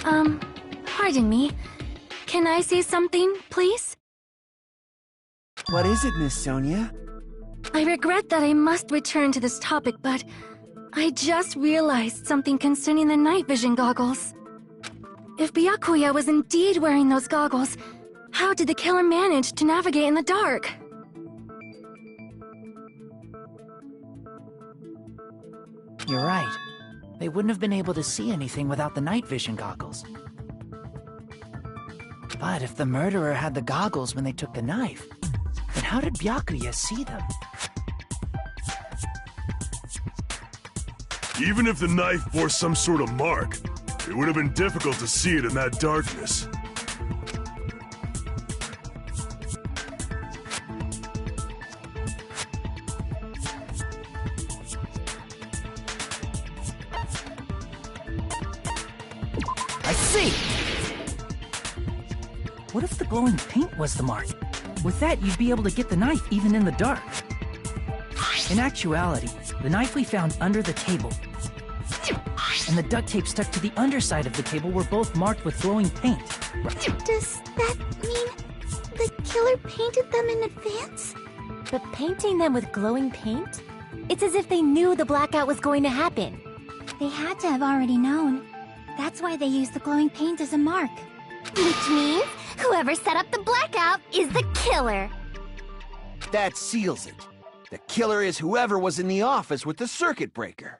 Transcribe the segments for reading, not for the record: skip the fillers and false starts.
Pardon me. Can I say something, please? What is it, Miss Sonia? I regret that I must return to this topic, but I just realized something concerning the night vision goggles. If Byakuya was indeed wearing those goggles, how did the killer manage to navigate in the dark? You're right. They wouldn't have been able to see anything without the night vision goggles. But if the murderer had the goggles when they took the knife, then how did Byakuya see them? Even if the knife bore some sort of mark, it would have been difficult to see it in that darkness. I see! What if the glowing paint was the mark? With that, you'd be able to get the knife even in the dark. In actuality, the knife we found under the table and the duct tape stuck to the underside of the table were both marked with glowing paint. Does that mean the killer painted them in advance? But painting them with glowing paint? It's as if they knew the blackout was going to happen. They had to have already known. That's why they used the glowing paint as a mark. Which means whoever set up the blackout is the killer. That seals it. The killer is whoever was in the office with the circuit breaker.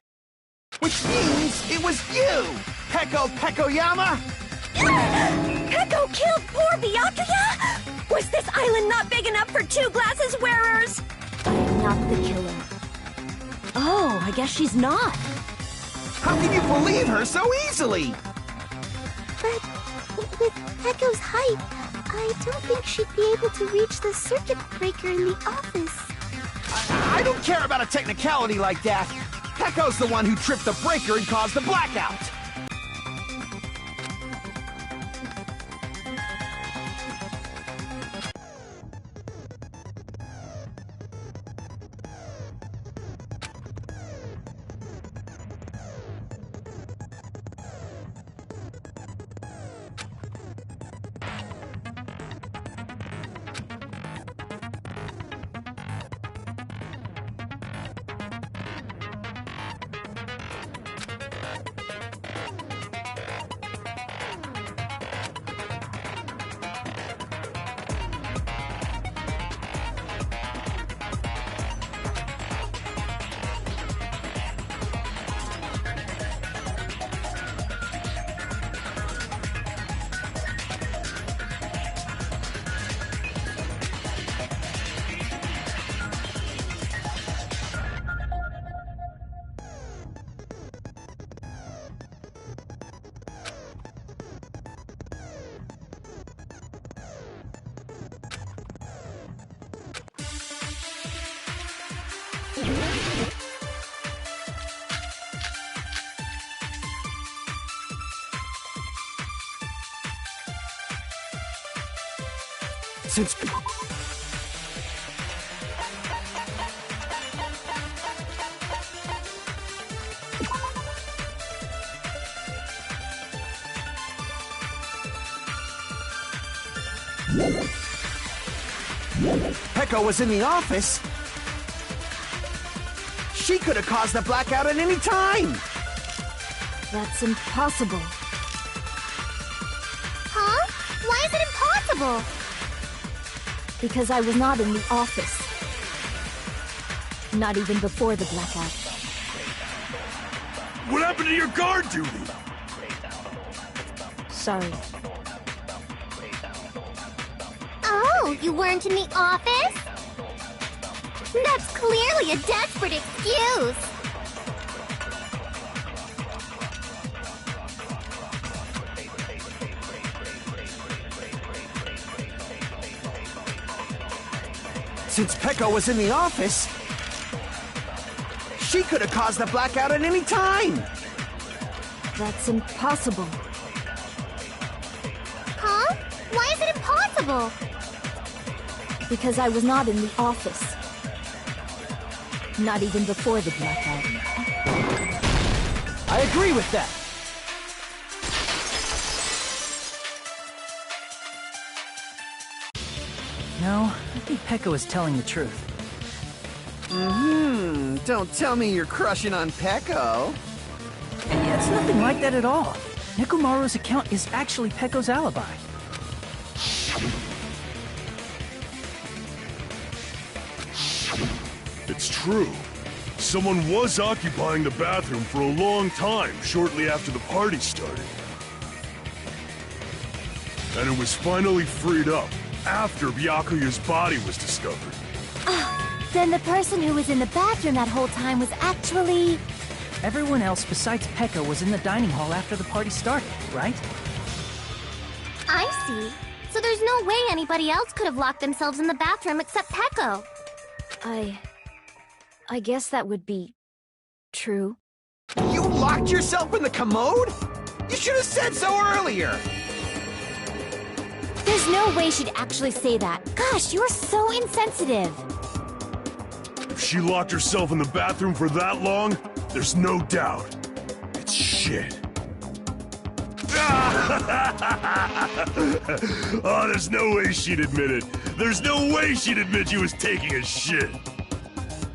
Which means it was you, Peko Pekoyama! Peko killed poor Byakuya? Was this island not big enough for two glasses wearers? I'm not the killer. Oh, I guess she's not. How can you believe her so easily? But with Peko's height, I don't think she'd be able to reach the circuit breaker in the office. I don't care about a technicality like that. Peko's the one who tripped the breaker and caused the blackout. Since... Peko was in the office. She could have caused the blackout at any time. That's impossible. Huh? Why is it impossible? Because I was not in the office. Not even before the blackout. What happened to your guard duty? Sorry. Oh, you weren't in the office? That's clearly a desperate excuse. Since Peko was in the office, she could have caused the blackout at any time. That's impossible. Huh? Why is it impossible? Because I was not in the office. Not even before the blackout. I agree with that. No, I think Peko is telling the truth. Don't tell me you're crushing on Peko. It's nothing like that at all. Nekomaru's account is actually Peko's alibi. It's true. Someone was occupying the bathroom for a long time shortly after the party started. And it was finally freed up after Byakuya's body was discovered. Then the person who was in the bathroom that whole time was actually... Everyone else besides Peko was in the dining hall after the party started, right? I see. So there's no way anybody else could have locked themselves in the bathroom except Peko. I guess that would be true. You locked yourself in the commode? You should have said so earlier! There's no way she'd actually say that. Gosh, you're so insensitive. If she locked herself in the bathroom for that long, there's no doubt. It's shit. Oh, there's no way she'd admit it. There's no way she'd admit she was taking a shit.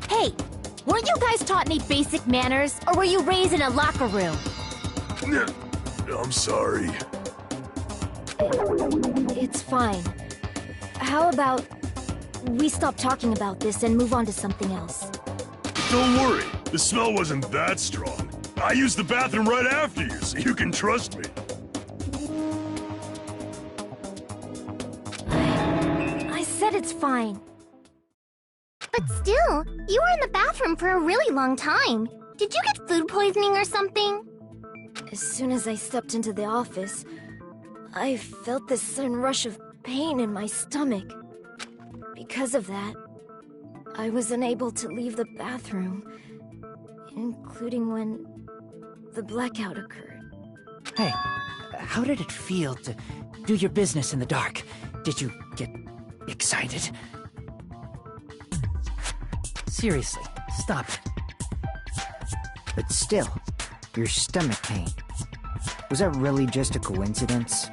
Hey, weren't you guys taught any basic manners, or were you raised in a locker room? I'm sorry. It's fine. How about we stop talking about this and move on to something else? Don't worry, the smell wasn't that strong. I used the bathroom right after you, so you can trust me. I said it's fine. But still, you were in the bathroom for a really long time. Did you get food poisoning or something? As soon as I stepped into the office, I felt this sudden rush of pain in my stomach. Because of that, I was unable to leave the bathroom, including when the blackout occurred. Hey, how did it feel to do your business in the dark? Did you get excited? Seriously, stop it. But still, your stomach pain. Was that really just a coincidence?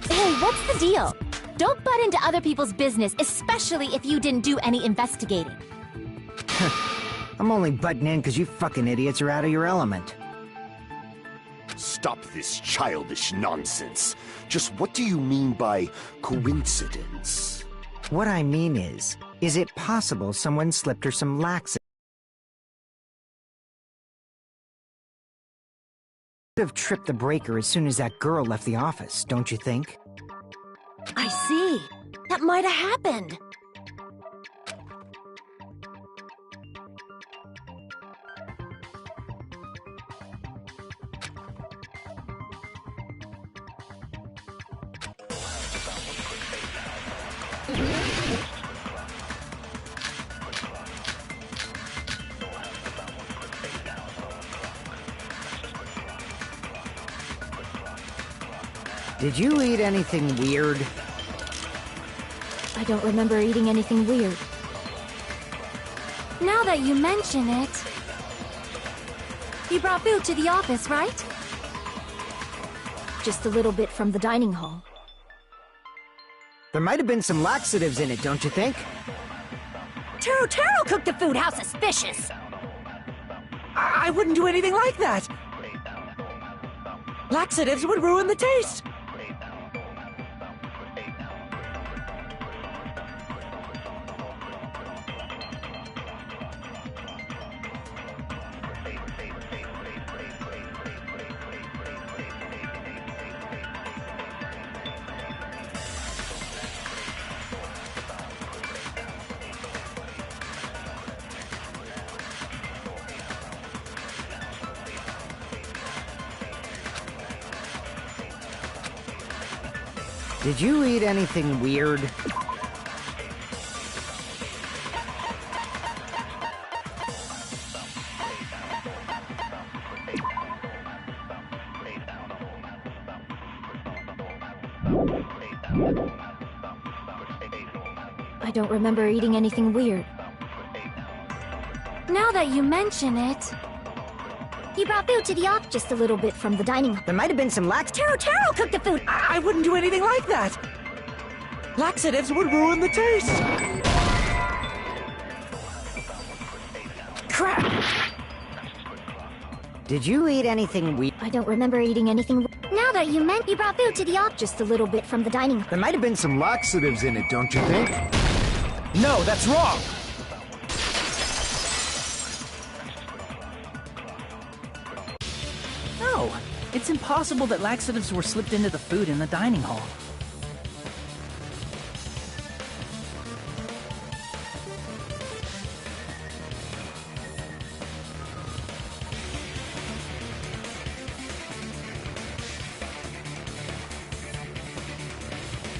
Hey, what's the deal? Don't butt into other people's business, especially if you didn't do any investigating. I'm only butting in because you fucking idiots are out of your element. Stop this childish nonsense. Just what do you mean by coincidence? What I mean is it possible someone slipped her some laxative? Could have tripped the breaker as soon as that girl left the office, don't you think? I see. That might have happened. Did you eat anything weird? I don't remember eating anything weird. Now that you mention it... You brought food to the office, right? Just a little bit from the dining hall. There might have been some laxatives in it, don't you think? Taro cooked the food. How suspicious! I wouldn't do anything like that! Laxatives would ruin the taste! Did you eat anything weird? I don't remember eating anything weird. Now that you mention it... You brought food to the office just a little bit from the dining hall. There might have been some Taro cooked the food! I wouldn't do anything like that! Laxatives would ruin the taste! Crap! Did you eat anything weird? I don't remember eating anything. Now that you brought food to the office just a little bit from the dining hall. There might have been some laxatives in it, don't you think? No, that's wrong! No! It's impossible that laxatives were slipped into the food in the dining hall.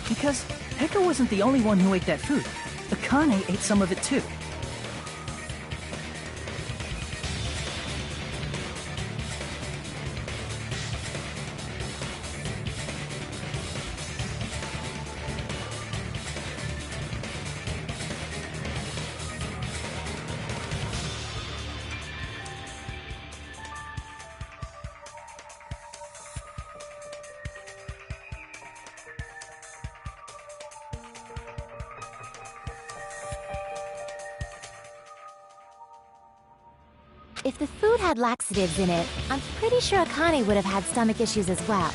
Because Pekka wasn't the only one who ate that food. Akane ate some of it too. If the food had laxatives in it, I'm pretty sure Akane would have had stomach issues as well.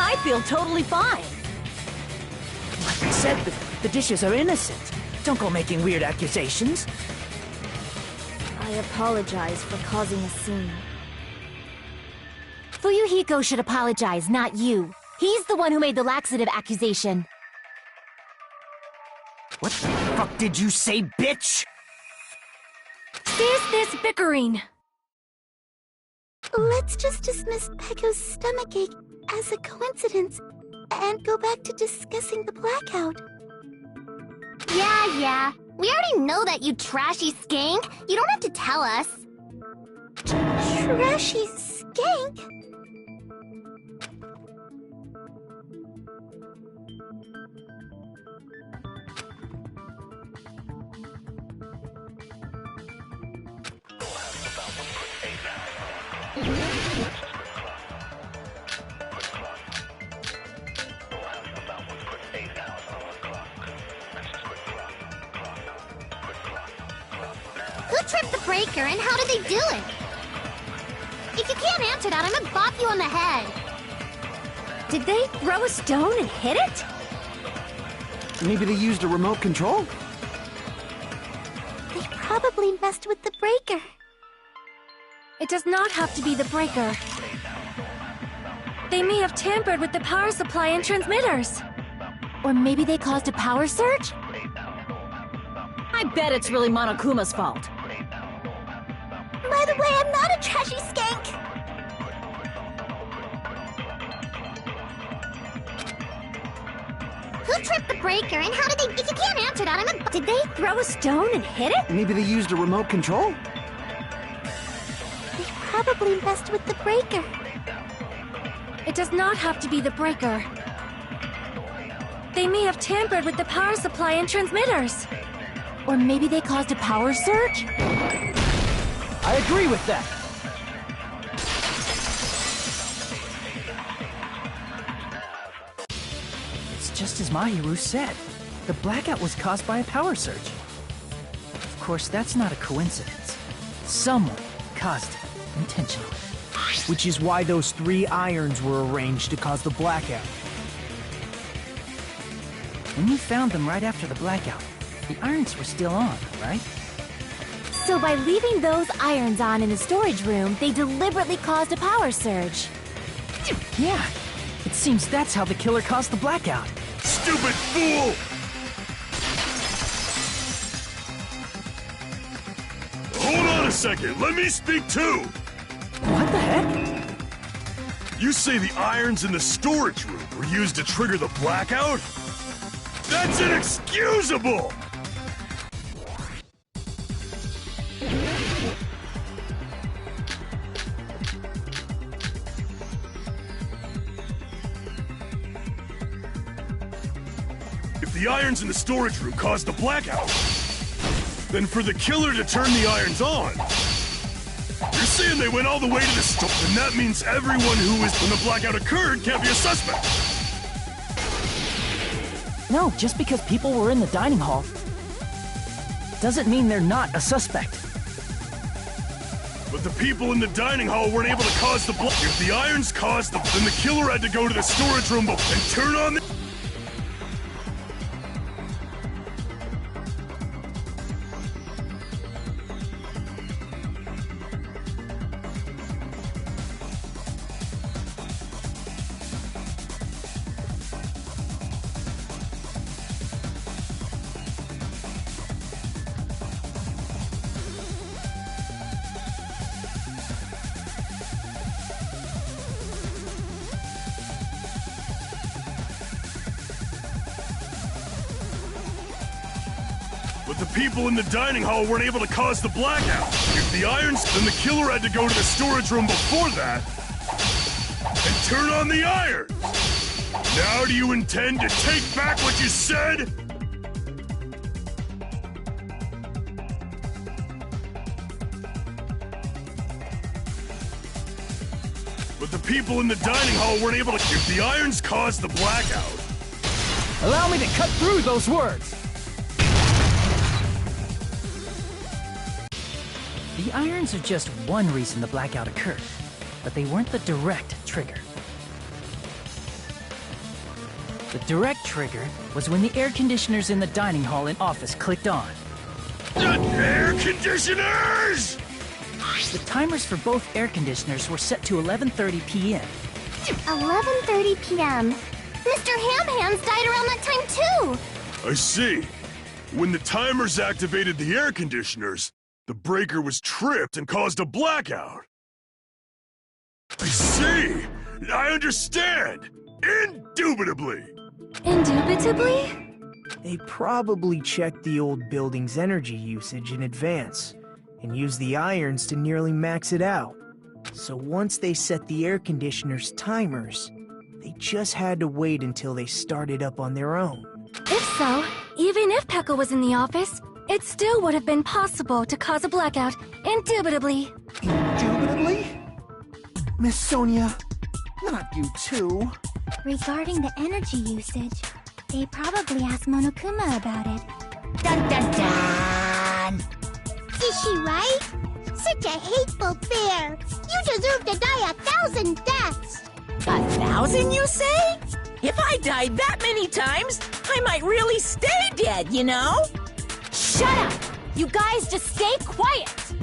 I feel totally fine. Like I said, the dishes are innocent. Don't go making weird accusations. I apologize for causing a scene. Fuyuhiko should apologize, not you. He's the one who made the laxative accusation. What the fuck did you say, bitch? Cease this bickering! Let's just dismiss Pecco's stomachache as a coincidence and go back to discussing the blackout. Yeah. We already know that, you trashy skank. You don't have to tell us. Trashy skank? Who tripped the breaker and how did they do it? If you can't answer that, I'm gonna bop you on the head. Did they throw a stone and hit it? Maybe they used a remote control? They probably messed with the breaker. It does not have to be the breaker. They may have tampered with the power supply and transmitters. Or maybe they caused a power surge? I bet it's really Monokuma's fault. By the way, I'm not a trashy skank. Who tripped the breaker and how did they... If you can't answer that, I'm gonna... Did they throw a stone and hit it? Maybe they used a remote control? They probably messed with the breaker. It does not have to be the breaker. They may have tampered with the power supply and transmitters. Or maybe they caused a power surge? I agree with that. It's just as Mahiru said. The blackout was caused by a power surge. Of course, that's not a coincidence. Someone caused it intentionally. Which is why those 3 irons were arranged to cause the blackout. When you found them right after the blackout, the irons were still on, right? So by leaving those irons on in the storage room, they deliberately caused a power surge. Yeah, it seems that's how the killer caused the blackout. Stupid fool! Hold on a second, let me speak too! What the heck? You say the irons in the storage room were used to trigger the blackout? That's inexcusable! If the irons in the storage room caused the blackout, then for the killer to turn the irons on, you're saying they went all the way to the store, and that means everyone who was when the blackout occurred can't be a suspect. No, just because people were in the dining hall doesn't mean they're not a suspect. But the people in the dining hall weren't able to cause the blackout. If the irons caused the, then the killer had to go to the storage room and turn on the... But the people in the dining hall weren't able to cause the blackout. If the irons, then the killer had to go to the storage room before that and turn on the irons. Now do you intend to take back what you said? But the people in the dining hall weren't able to... If the irons caused the blackout... Allow me to cut through those words! The irons are just one reason the blackout occurred, but they weren't the direct trigger. The direct trigger was when the air conditioners in the dining hall and office clicked on. The air conditioners! The timers for both air conditioners were set to 11:30 p.m. 11:30 p.m. Mr. Ham-Hands died around that time too! I see. When the timers activated the air conditioners, the breaker was tripped and caused a blackout. I see! I understand! Indubitably! Indubitably? They probably checked the old building's energy usage in advance and used the irons to nearly max it out. So once they set the air conditioner's timers, they just had to wait until they started up on their own. If so, even if Pekka was in the office, it still would have been possible to cause a blackout, indubitably. Indubitably? Miss Sonia, not you too. Regarding the energy usage, they probably asked Monokuma about it. Dun dun dun! Is she right? Such a hateful bear! You deserve to die 1,000 deaths! 1,000, you say? If I died that many times, I might really stay dead, you know? Shut up! You guys just stay quiet!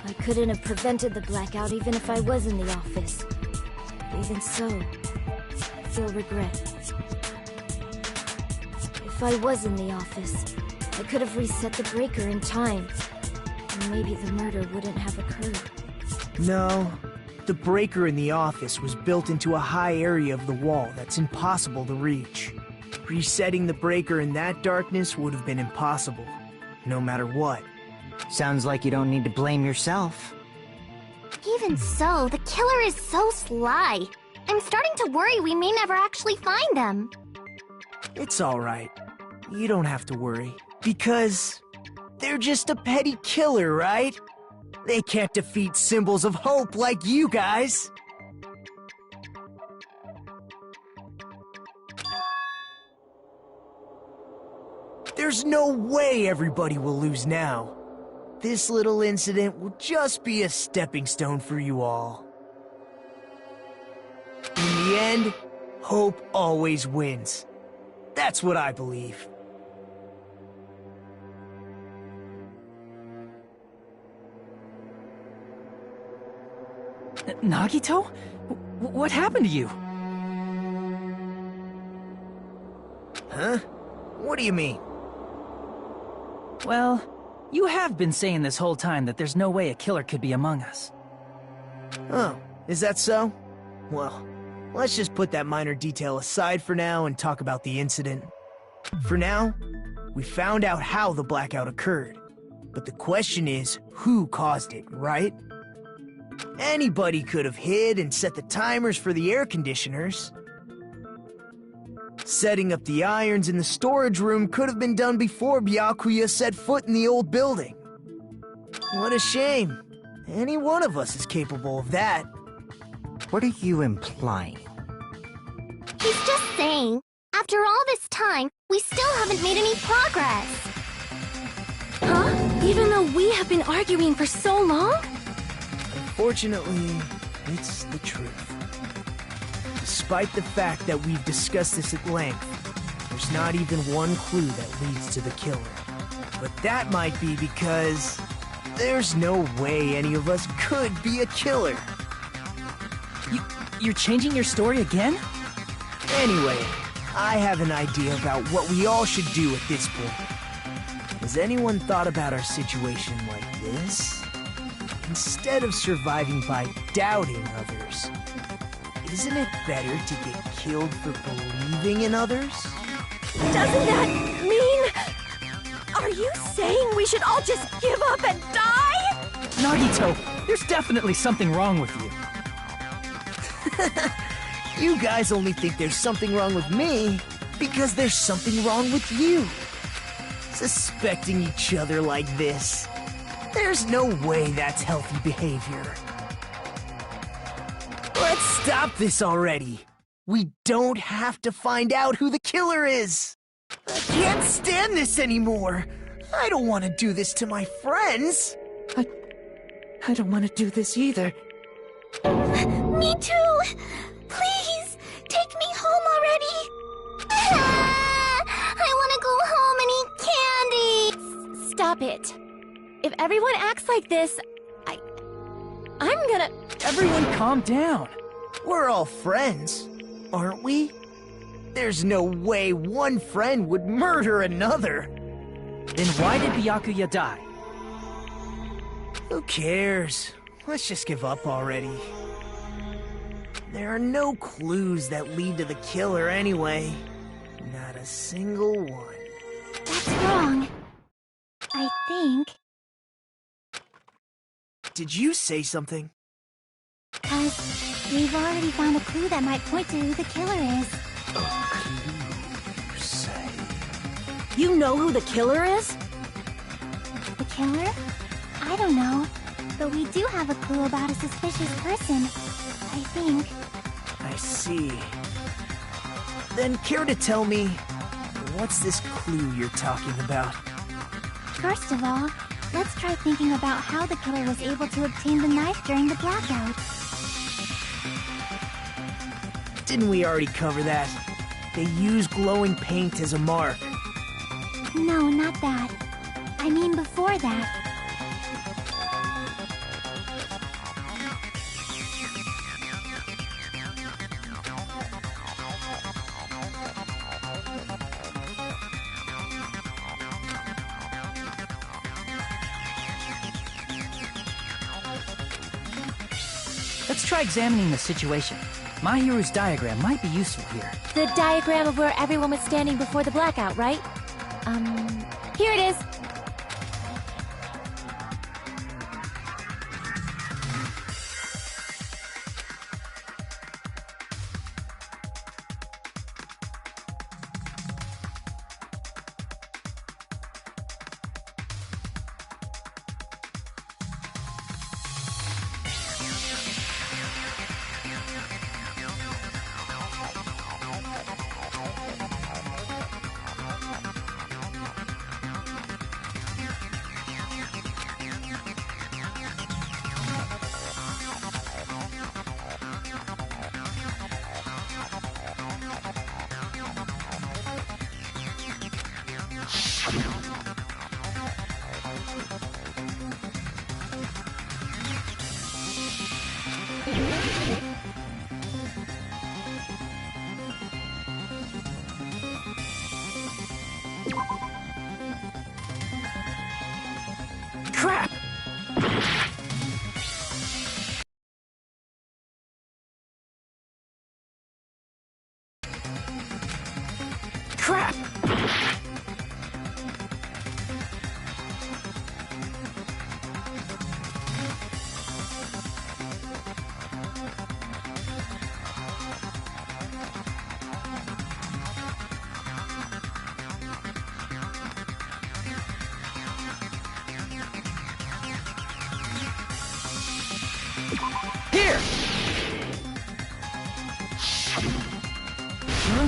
I couldn't have prevented the blackout even if I was in the office. Even so, I feel regret. If I was in the office, I could have reset the breaker in time, and maybe the murder wouldn't have occurred. No, the breaker in the office was built into a high area of the wall that's impossible to reach. Resetting the breaker in that darkness would have been impossible, no matter what. Sounds like you don't need to blame yourself. Even so, the killer is so sly. I'm starting to worry we may never actually find them. It's alright. You don't have to worry. Because they're just a petty killer, right? They can't defeat symbols of hope like you guys! There's no way everybody will lose now. This little incident will just be a stepping stone for you all. In the end, hope always wins. That's what I believe. Nagito? What happened to you? Huh? What do you mean? Well, you have been saying this whole time that there's no way a killer could be among us. Oh, is that so? Well, let's just put that minor detail aside for now and talk about the incident. For now, we found out how the blackout occurred. But the question is, who caused it, right? Anybody could have hid and set the timers for the air conditioners. Setting up the irons in the storage room could have been done before Byakuya set foot in the old building. What a shame. Any one of us is capable of that. What are you implying? He's just saying, after all this time, we still haven't made any progress. Huh? Even though we have been arguing for so long? Unfortunately, it's the truth. Despite the fact that we've discussed this at length, there's not even one clue that leads to the killer. But that might be because there's no way any of us could be a killer. You're changing your story again? Anyway, I have an idea about what we all should do at this point. Has anyone thought about our situation like this? Instead of surviving by doubting others, isn't it better to get killed for believing in others? Doesn't that mean... Are you saying we should all just give up and die? Nagito, there's definitely something wrong with you. You guys only think there's something wrong with me because there's something wrong with you. Suspecting each other like this. There's no way that's healthy behavior. Let's stop this already. We don't have to find out who the killer is. I can't stand this anymore. I don't want to do this to my friends. I don't want to do this either. Me too! Please, take me home already! I want to go home and eat candy! Stop it. If everyone acts like this, I'm gonna... Everyone calm down. We're all friends, aren't we? There's no way one friend would murder another. Then why did Byakuya die? Who cares? Let's just give up already. There are no clues that lead to the killer anyway. Not a single one. That's wrong. I think. Did you say something? We've already found a clue that might point to who the killer is. A clue, you say? You know who the killer is? The killer? I don't know. But we do have a clue about a suspicious person. I think. I see. Then care to tell me, what's this clue you're talking about? First of all, let's try thinking about how the killer was able to obtain the knife during the blackout. Didn't we already cover that? They use glowing paint as a mark. No, not that. I mean before that. Let's try examining the situation. Mahiru's diagram might be useful here. The diagram of where everyone was standing before the blackout, right? Here it is.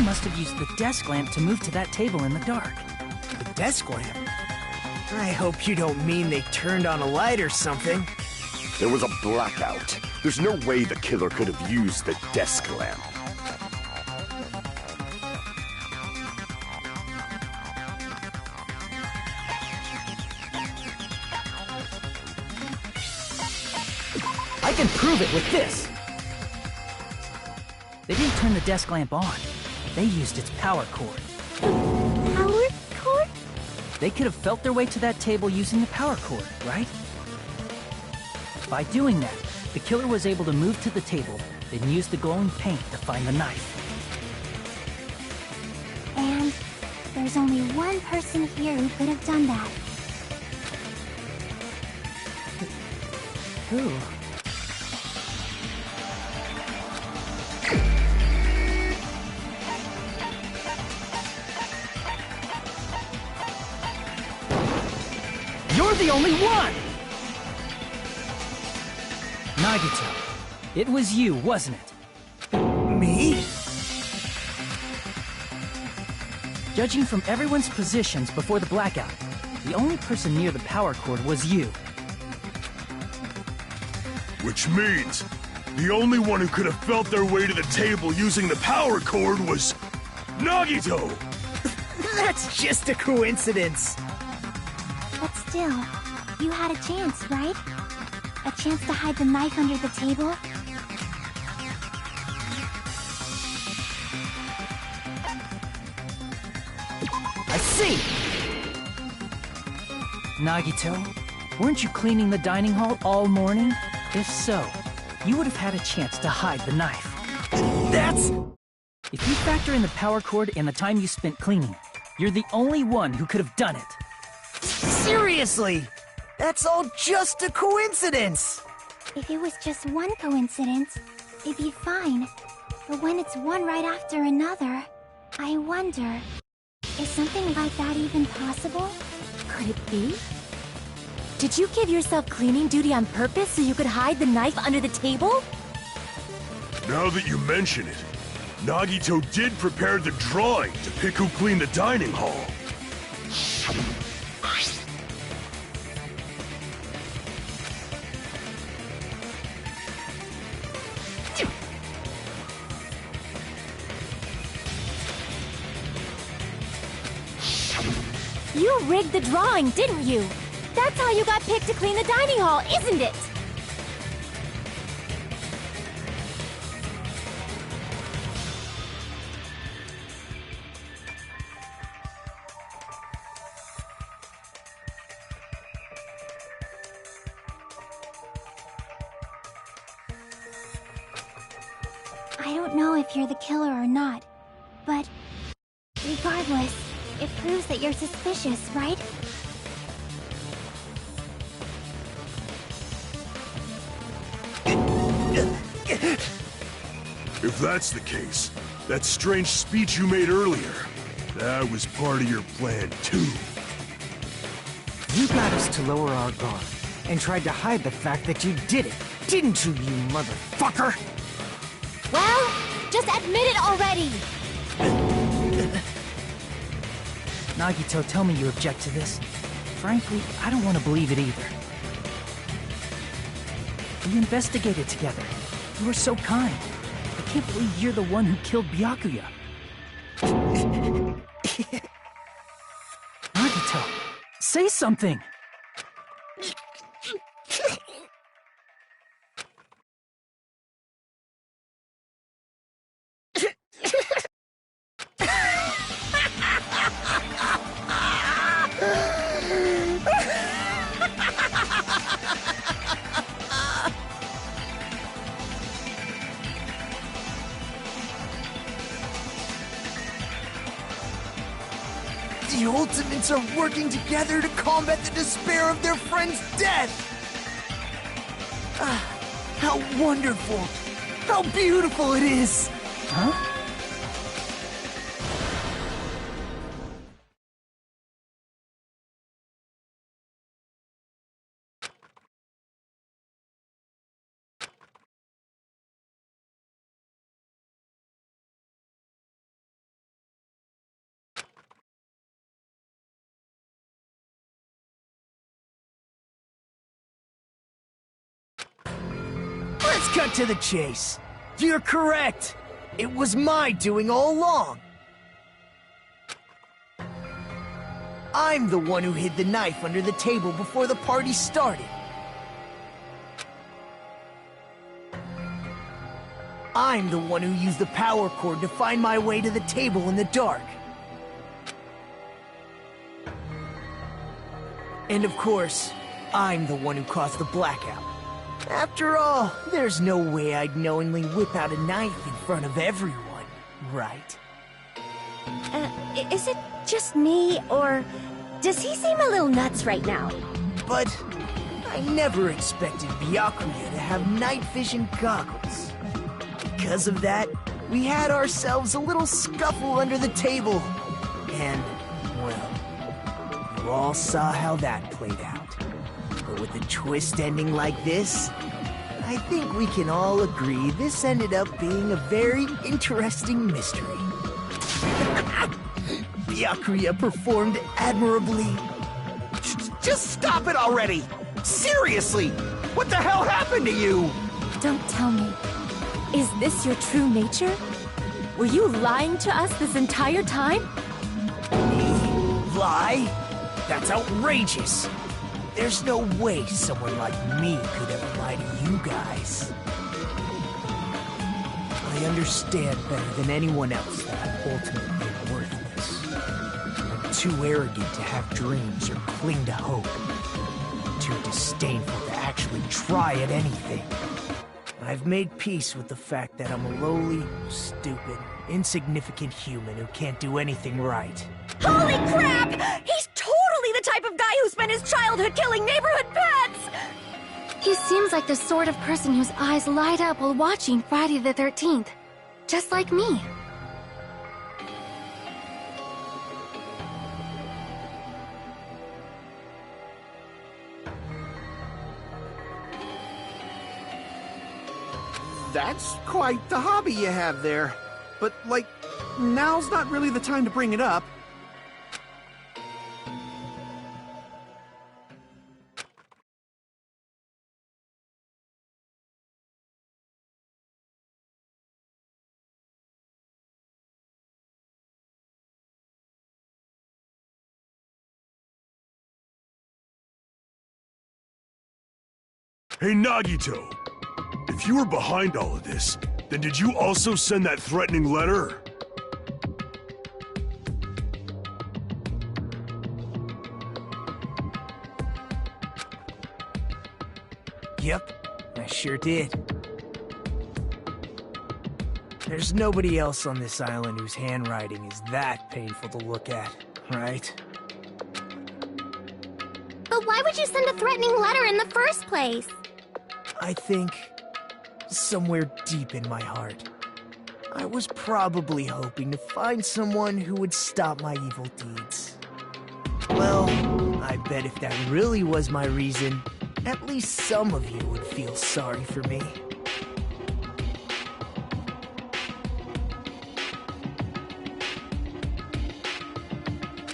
must have used the desk lamp to move to that table in the dark. The desk lamp? I hope you don't mean they turned on a light or something. There was a blackout. There's no way the killer could have used the desk lamp. I can prove it with this! They didn't turn the desk lamp on. They used its power cord. Power cord? They could have felt their way to that table using the power cord, right? By doing that, the killer was able to move to the table, then use the glowing paint to find the knife. And there's only one person here who could have done that. Who? You're the only one! Nagito, it was you, wasn't it? Me? Judging from everyone's positions before the blackout, the only person near the power cord was you. Which means the only one who could have felt their way to the table using the power cord was Nagito! That's just a coincidence. But still, you had a chance, right? A chance to hide the knife under the table? I see! Nagito, weren't you cleaning the dining hall all morning? If so, you would have had a chance to hide the knife. That's... If you factor in the power cord and the time you spent cleaning, you're the only one who could have done it. Seriously! That's all just a coincidence! If it was just one coincidence, it'd be fine. But when it's one right after another, I wonder, is something like that even possible? Could it be? Did you give yourself cleaning duty on purpose so you could hide the knife under the table? Now that you mention it, Nagito did prepare the drawing to pick who cleaned the dining hall. You rigged the drawing, didn't you? That's how you got picked to clean the dining hall, isn't it? I don't know if you're the killer or not, but regardless, it proves that you're suspicious, right? If that's the case, that strange speech you made earlier, that was part of your plan too. You got us to lower our guard and tried to hide the fact that you did it, didn't you, you motherfucker? Well, just admit it already! Nagito, tell me you object to this. Frankly, I don't want to believe it either. We investigated together. You were so kind. I can't believe you're the one who killed Byakuya. Nagito, say something! The Ultimates are working together to combat the despair of their friend's death! Ah, how wonderful! How beautiful it is! Huh? Let's cut to the chase. You're correct. It was my doing all along. I'm the one who hid the knife under the table before the party started. I'm the one who used the power cord to find my way to the table in the dark. And of course, I'm the one who caused the blackout. After all, there's no way I'd knowingly whip out a knife in front of everyone, right? Is it just me, or does he seem a little nuts right now? But I never expected Byakuya to have night vision goggles. Because of that, we had ourselves a little scuffle under the table. And, well, you all saw how that played out. But with a twist ending like this, I think we can all agree this ended up being a very interesting mystery. Byakuya performed admirably. Just stop it already! Seriously! What the hell happened to you? Don't tell me. Is this your true nature? Were you lying to us this entire time? Me? Lie? That's outrageous! There's no way someone like me could ever lie to you guys. I understand better than anyone else that I'm ultimately worthless. I'm too arrogant to have dreams or cling to hope. Too disdainful to actually try at anything. I've made peace with the fact that I'm a lowly, stupid, insignificant human who can't do anything right. Holy crap! He's totally the type of guy who spent his childhood killing neighborhood pets! He seems like the sort of person whose eyes light up while watching Friday the 13th. Just like me. That's quite the hobby you have there. But, like, now's not really the time to bring it up. Hey, Nagito! If you were behind all of this, then did you also send that threatening letter? Yep, I sure did. There's nobody else on this island whose handwriting is that painful to look at, right? But why would you send a threatening letter in the first place? I think, somewhere deep in my heart, I was probably hoping to find someone who would stop my evil deeds. Well, I bet if that really was my reason, at least some of you would feel sorry for me.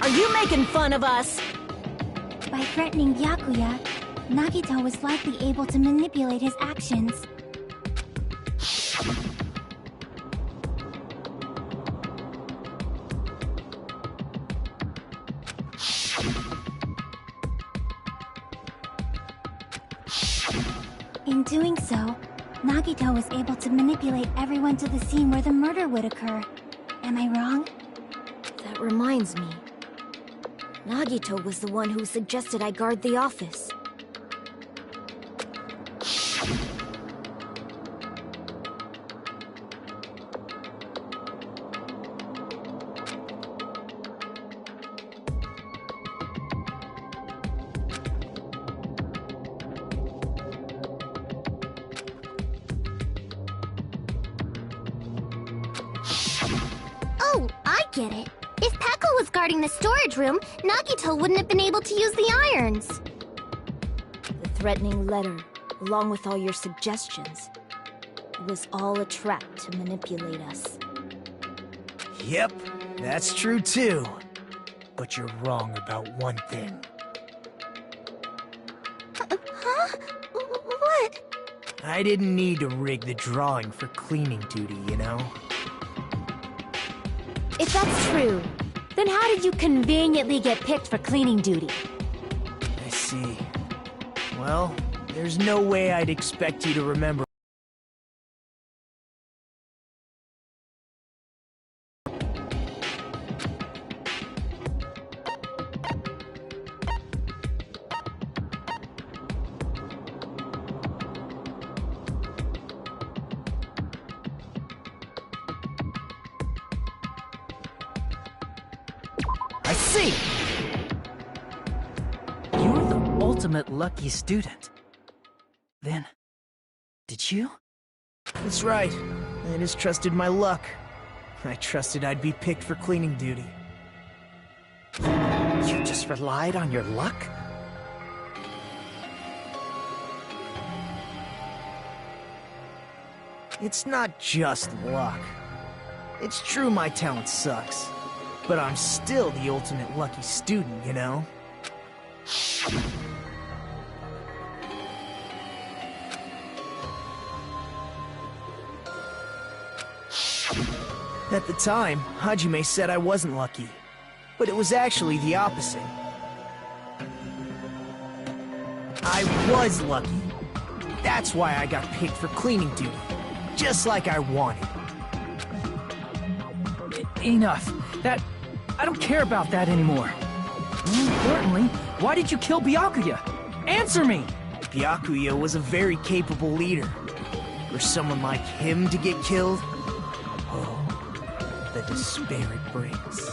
Are you making fun of us? By threatening Byakuya, Nagito was likely able to manipulate his actions. In doing so, Nagito was able to manipulate everyone to the scene where the murder would occur. Am I wrong? That reminds me. Nagito was the one who suggested I guard the office. Oh, I get it. If Peko was guarding the storage room, Nagito wouldn't have been able to use the irons. The threatening letter, along with all your suggestions, it was all a trap to manipulate us. Yep, that's true too. But you're wrong about one thing. Huh? What? I didn't need to rig the drawing for cleaning duty, you know? If that's true, then how did you conveniently get picked for cleaning duty? I see. Well, there's no way I'd expect you to remember. I see! You're the ultimate lucky student. Then, did you? That's right. I just trusted my luck. I trusted I'd be picked for cleaning duty. You just relied on your luck? It's not just luck. It's true my talent sucks, but I'm still the ultimate lucky student, you know? At the time, Hajime said I wasn't lucky, but it was actually the opposite. I was lucky. That's why I got picked for cleaning duty, just like I wanted. Enough. I don't care about that anymore. More importantly, why did you kill Byakuya? Answer me! Byakuya was a very capable leader. For someone like him to get killed, the despair it brings.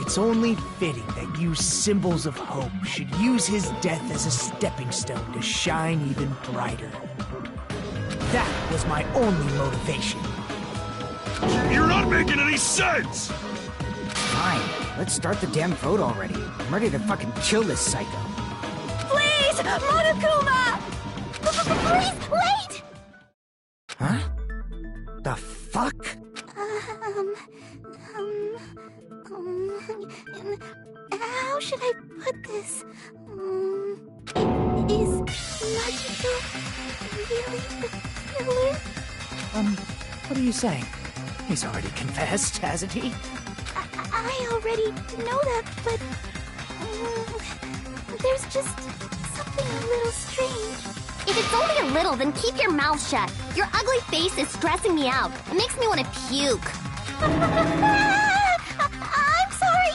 It's only fitting that you symbols of hope should use his death as a stepping stone to shine even brighter. That was my only motivation. You're not making any sense! Fine, let's start the damn vote already. I'm ready to fucking kill this psycho. Please! Monokuma! Please, wait! Huh? The fuck? How should I put this? Is Magito really the killer? What are you saying? He's already confessed, hasn't he? I already know that, but there's just something a little strange. If it's only a little, then keep your mouth shut. Your ugly face is stressing me out. It makes me want to puke. I'm sorry.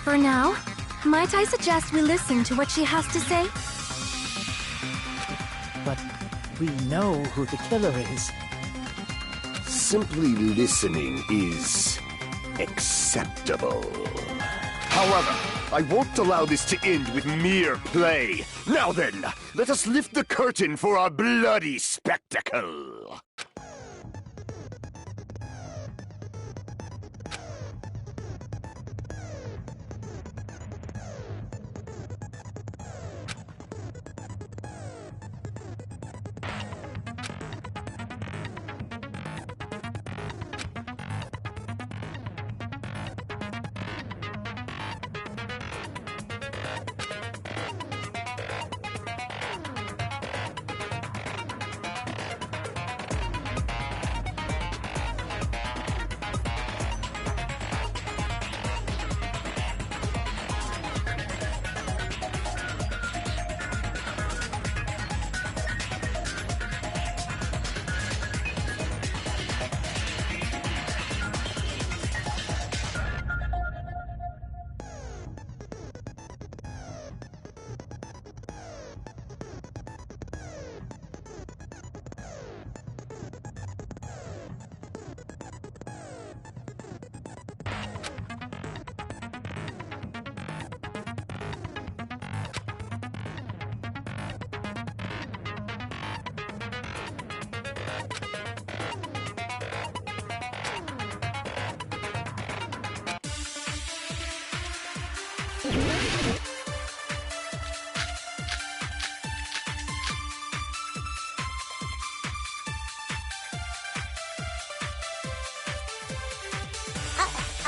For now, might I suggest we listen to what she has to say? But we know who the killer is. Simply listening is acceptable. However, I won't allow this to end with mere play. Now then, let us lift the curtain for our bloody spectacle.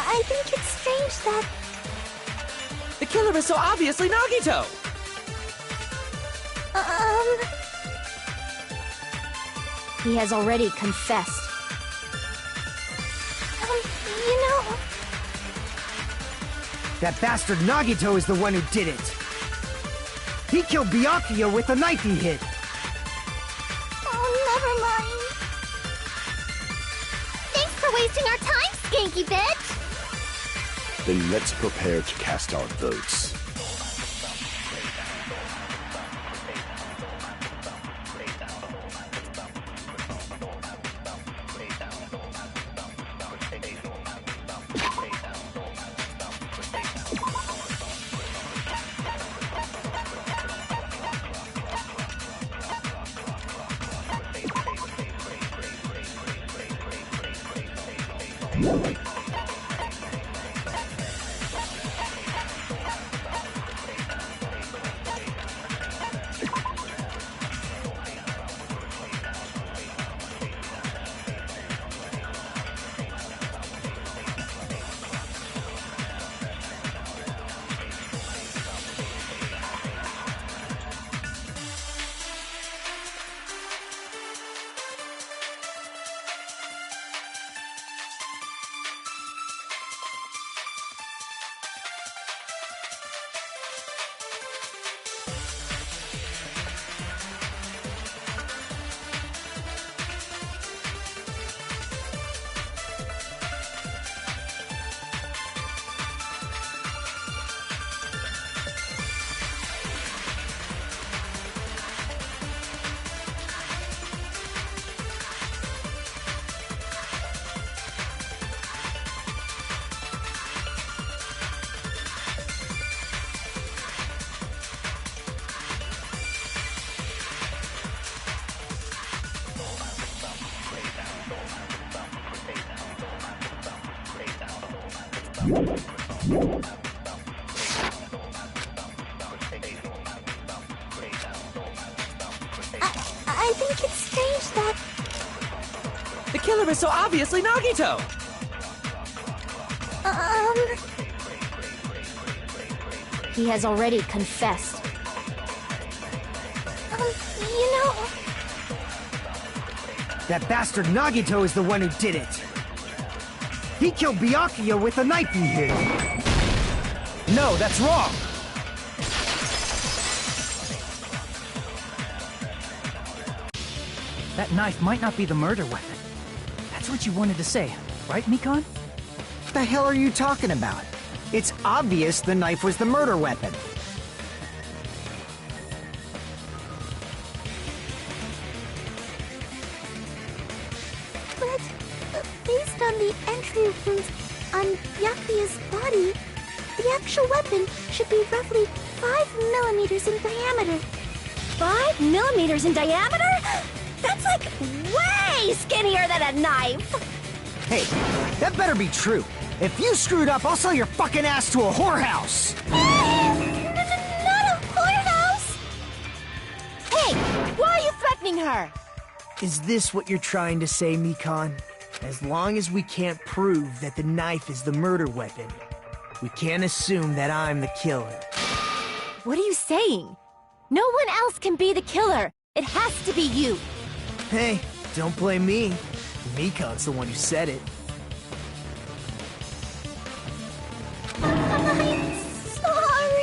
I think it's strange that... The killer is so obviously Nagito! He has already confessed. You know... That bastard Nagito is the one who did it. He killed Byakuya with the knife he hid. Oh, never mind. Thanks for wasting our time, skanky bitch! Then let's prepare to cast our votes. I think it's strange that... The killer is so obviously Nagito! He has already confessed. You know... That bastard Nagito is the one who did it. He killed Byakuya with the knife he hid. No, that's wrong. That knife might not be the murder weapon. That's what you wanted to say, right, Mikon? The hell are you talking about? It's obvious the knife was the murder weapon. But, based on the entry wounds on Byakuya's body, the actual weapon should be roughly 5 millimeters in diameter. 5 millimeters in diameter? That's like way skinnier than a knife! Hey, that better be true. If you screwed up, I'll sell your fucking ass to a whorehouse! Not a whorehouse! Hey, why are you threatening her? Is this what you're trying to say, Mikon? As long as we can't prove that the knife is the murder weapon, we can't assume that I'm the killer. What are you saying? No one else can be the killer. It has to be you. Hey, don't blame me. Mikon's the one who said it. I'm sorry.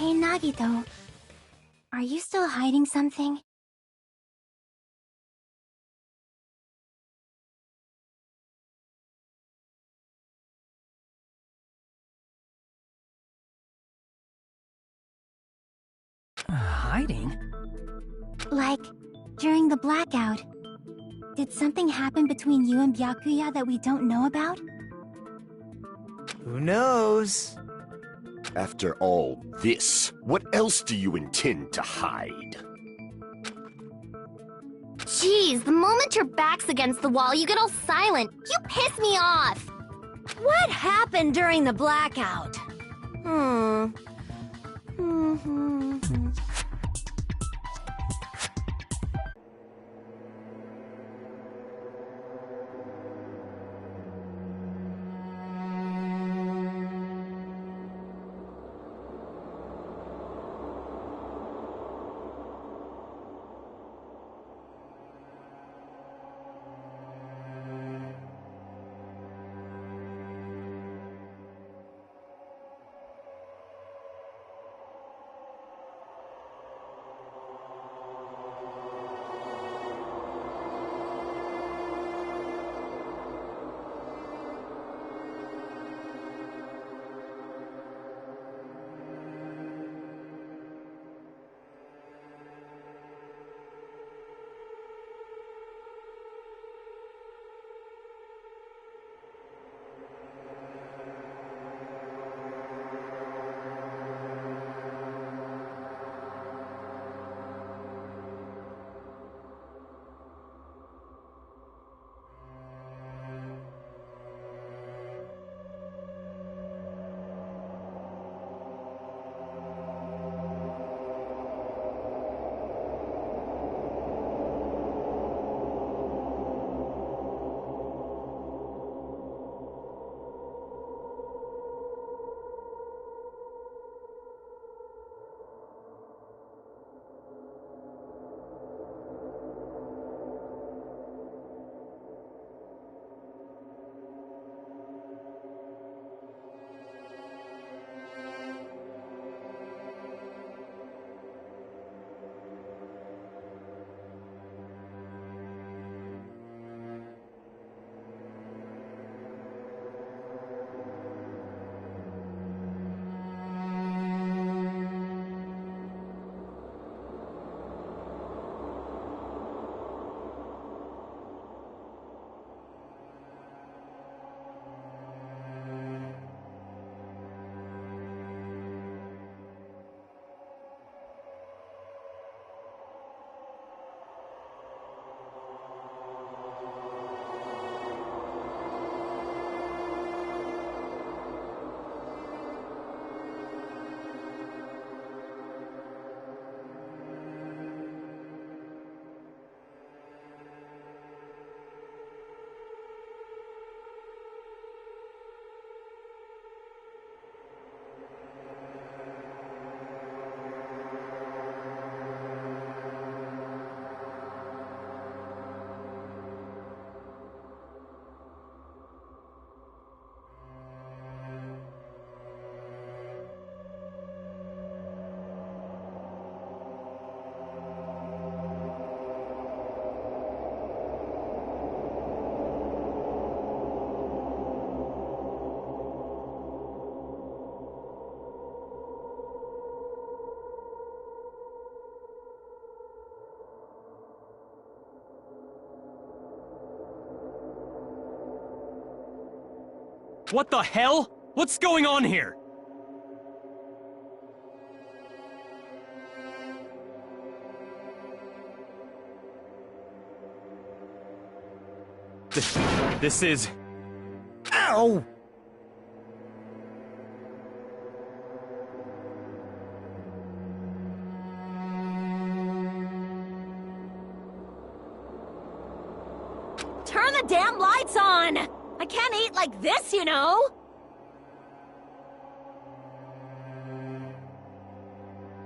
Hey, Nagito. Are you still hiding something? Hiding? Like, during the blackout. Did something happen between you and Byakuya that we don't know about? Who knows? After all this, what else do you intend to hide? Jeez, the moment your back's against the wall, you get all silent. You piss me off. What happened during the blackout? What the hell? What's going on here? This is... Ow! Turn the damn lights on! I can't eat like this, you know!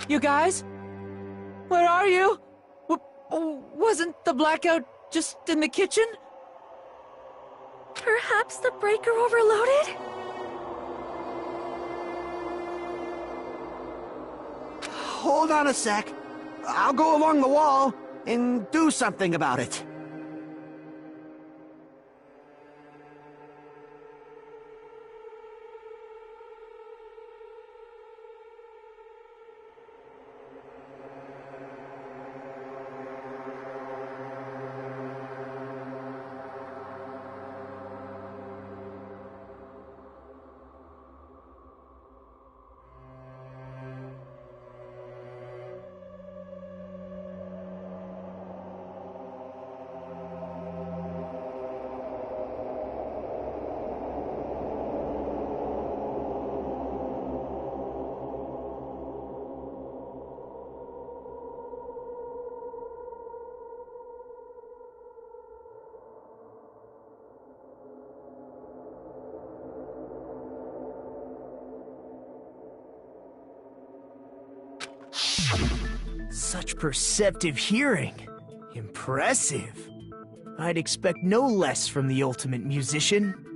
You guys? Where are you? Wasn't the blackout just in the kitchen? Perhaps the breaker overloaded? hold on a sec. I'll go along the wall and do something about it. Such perceptive hearing. Impressive. I'd expect no less from the ultimate musician.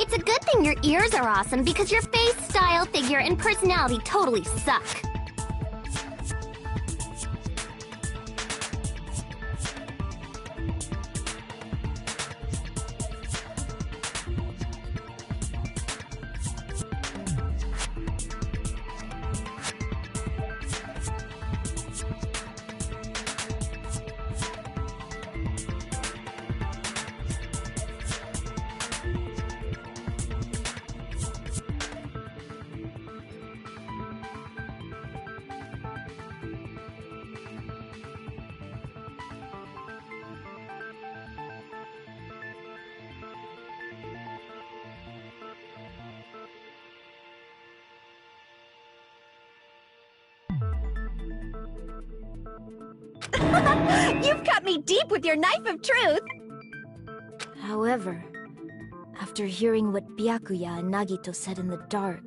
It's a good thing your ears are awesome because your face, style, figure, and personality totally suck. You've cut me deep with your knife of truth! However, after hearing what Byakuya and Nagito said in the dark...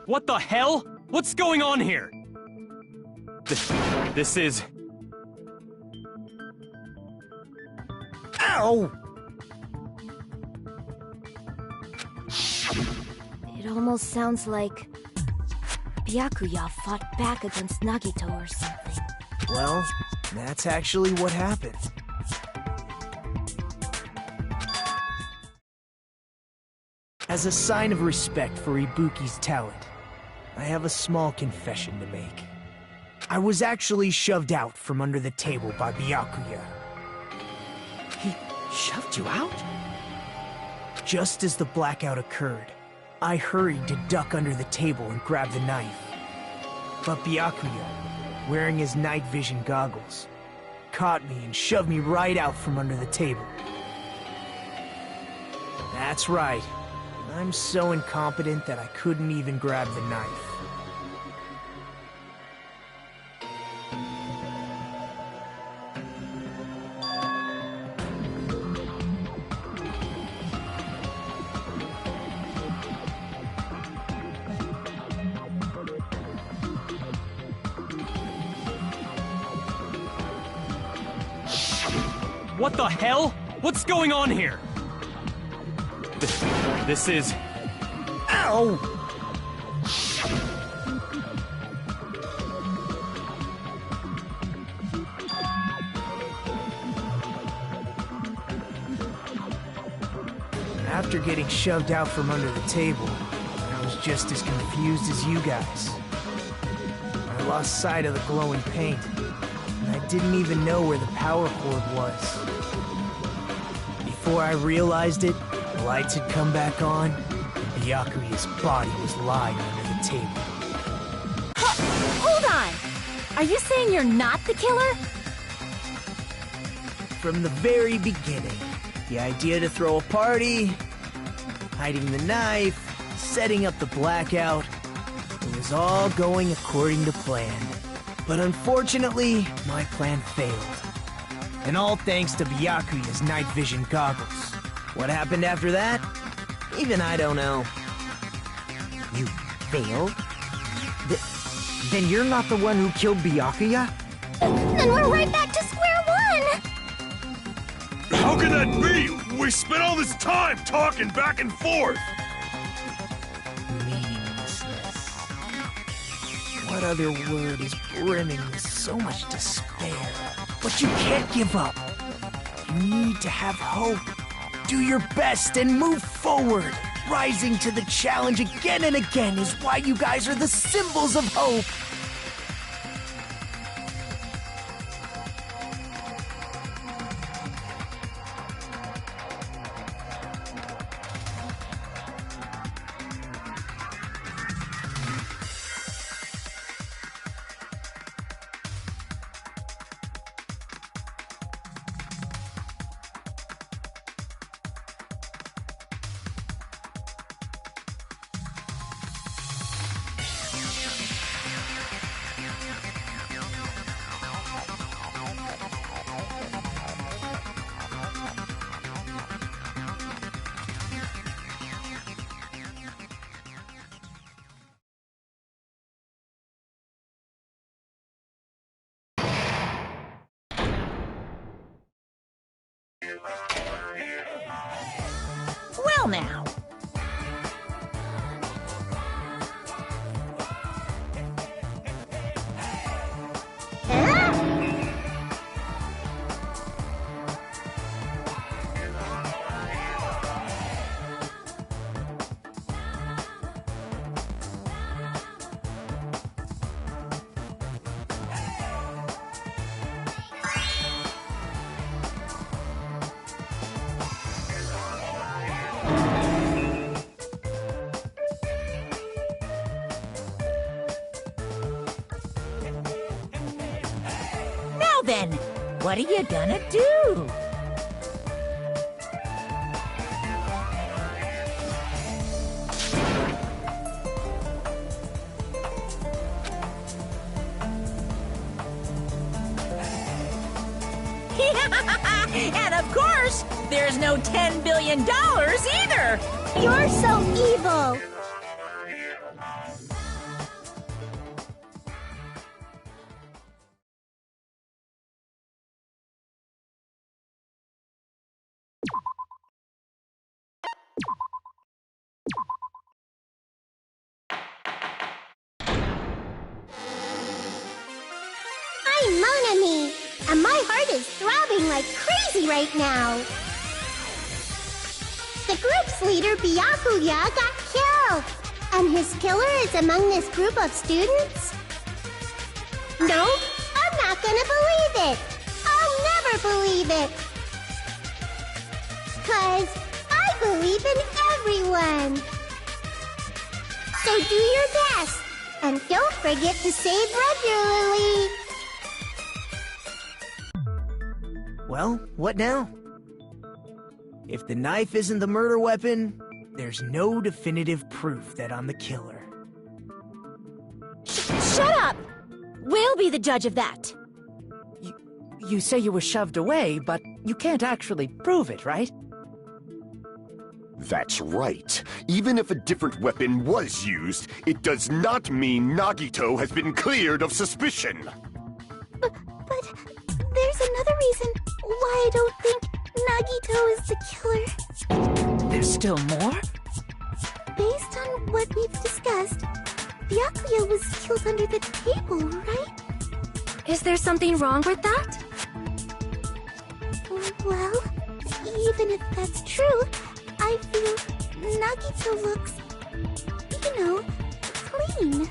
What the hell? What's going on here? This is... Ow! It almost sounds like Byakuya fought back against Nagito or something. Well, that's actually what happened. As a sign of respect for Ibuki's talent, I have a small confession to make. I was actually shoved out from under the table by Byakuya. He shoved you out? Just as the blackout occurred, I hurried to duck under the table and grab the knife. But Byakuya, wearing his night vision goggles, caught me and shoved me right out from under the table. That's right. I'm so incompetent that I couldn't even grab the knife. What the hell? What's going on here? This is... Ow! After getting shoved out from under the table, I was just as confused as you guys. I lost sight of the glowing paint, and I didn't even know where the power cord was. Before I realized it, the lights had come back on, and Byakuya's body was lying under the table. Hold on! Are you saying you're not the killer? From the very beginning, the idea to throw a party, hiding the knife, setting up the blackout, it was all going according to plan. But unfortunately, my plan failed. And all thanks to Byakuya's night vision goggles. What happened after that? Even I don't know. You failed? Then you're not the one who killed Byakuya? Then we're right back to square one! How could that be? We spent all this time talking back and forth! Meaninglessness. What other word is brimming with so much despair? But you can't give up. You need to have hope. Do your best and move forward. Rising to the challenge again and again is why you guys are the symbols of hope. Well now. Then, what are you gonna do? And of course, there's no $10 billion either! You're so evil! I'm Mon Ami, and my heart is throbbing like crazy right now. The group's leader, Byakuya, got killed, and his killer is among this group of students? No, I'm not gonna believe it. I'll never believe it. 'Cause I believe in everyone. So do your best, and don't forget to save regularly. Well, what now? If the knife isn't the murder weapon, there's no definitive proof that I'm the killer. Shut up! We'll be the judge of that. You say you were shoved away, but you can't actually prove it, right? That's right. Even if a different weapon was used, it does not mean Nagito has been cleared of suspicion. But there's another reason why I don't think Nagito is the killer. There's still more? Based on what we've discussed, Byakuya was killed under the table, right? Is there something wrong with that? Well, even if that's true, I feel Nagito looks, clean.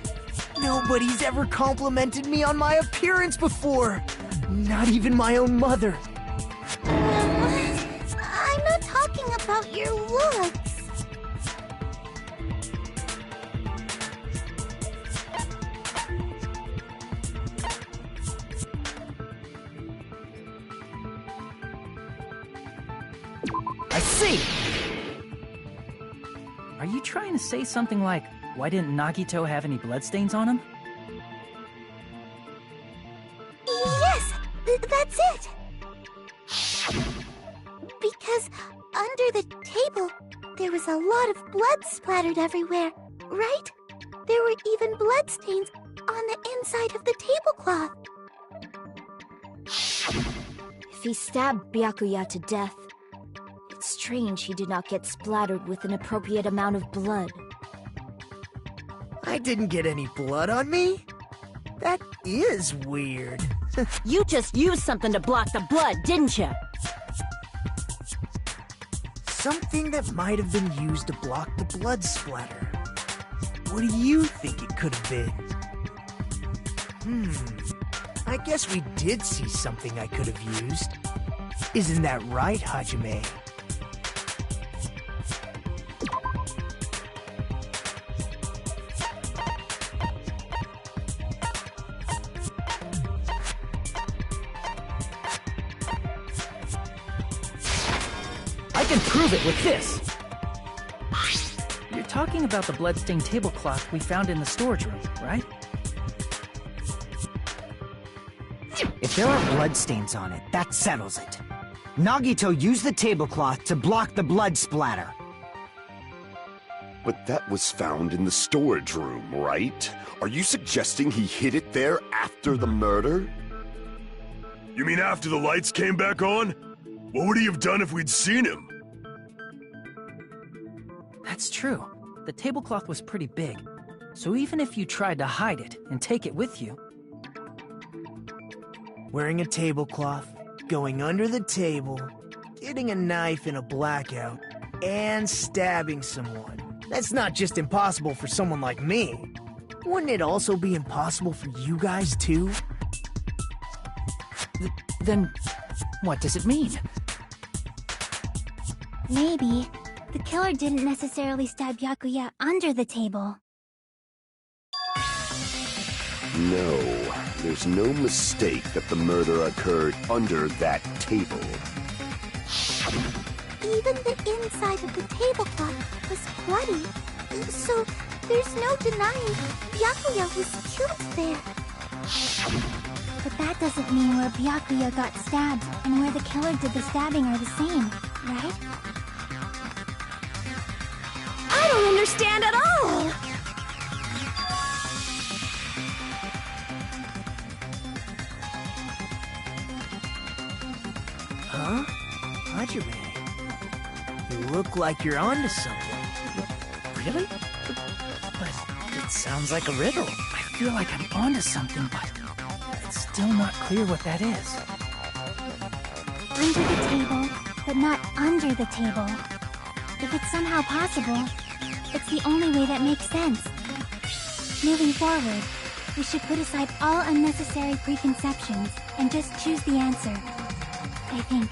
Nobody's ever complimented me on my appearance before. Not even my own mother. I'm not talking about your looks. I see! Are you trying to say something like, why didn't Nagito have any bloodstains on him? Yes, that's it. Because under the table, there was a lot of blood splattered everywhere, right? There were even bloodstains on the inside of the tablecloth. If he stabbed Byakuya to death, it's strange he did not get splattered with an appropriate amount of blood. I didn't get any blood on me? That is weird. You just used something to block the blood, didn't you? Something that might have been used to block the blood splatter. What do you think it could have been? I guess we did see something I could have used. Isn't that right, Hajime? I can prove it with this! You're talking about the bloodstained tablecloth we found in the storage room, right? If there are bloodstains on it, that settles it. Nagito used the tablecloth to block the blood splatter. But that was found in the storage room, right? Are you suggesting he hid it there after the murder? You mean after the lights came back on? What would he have done if we'd seen him? That's true. The tablecloth was pretty big, so even if you tried to hide it and take it with you... Wearing a tablecloth, going under the table, getting a knife in a blackout, and stabbing someone. That's not just impossible for someone like me. Wouldn't it also be impossible for you guys too? Then, what does it mean? Maybe the killer didn't necessarily stab Byakuya under the table. No, there's no mistake that the murder occurred under that table. Even the inside of the tablecloth was bloody, so there's no denying Byakuya was killed there. But that doesn't mean where Byakuya got stabbed and where the killer did the stabbing are the same, right? I don't understand at all! Huh? Hajime, you look like you're onto something. Really? But it sounds like a riddle. I feel like I'm onto something, but it's still not clear what that is. Under the table, but not under the table. If it's somehow possible, it's the only way that makes sense. Moving forward, we should put aside all unnecessary preconceptions and just choose the answer. I think.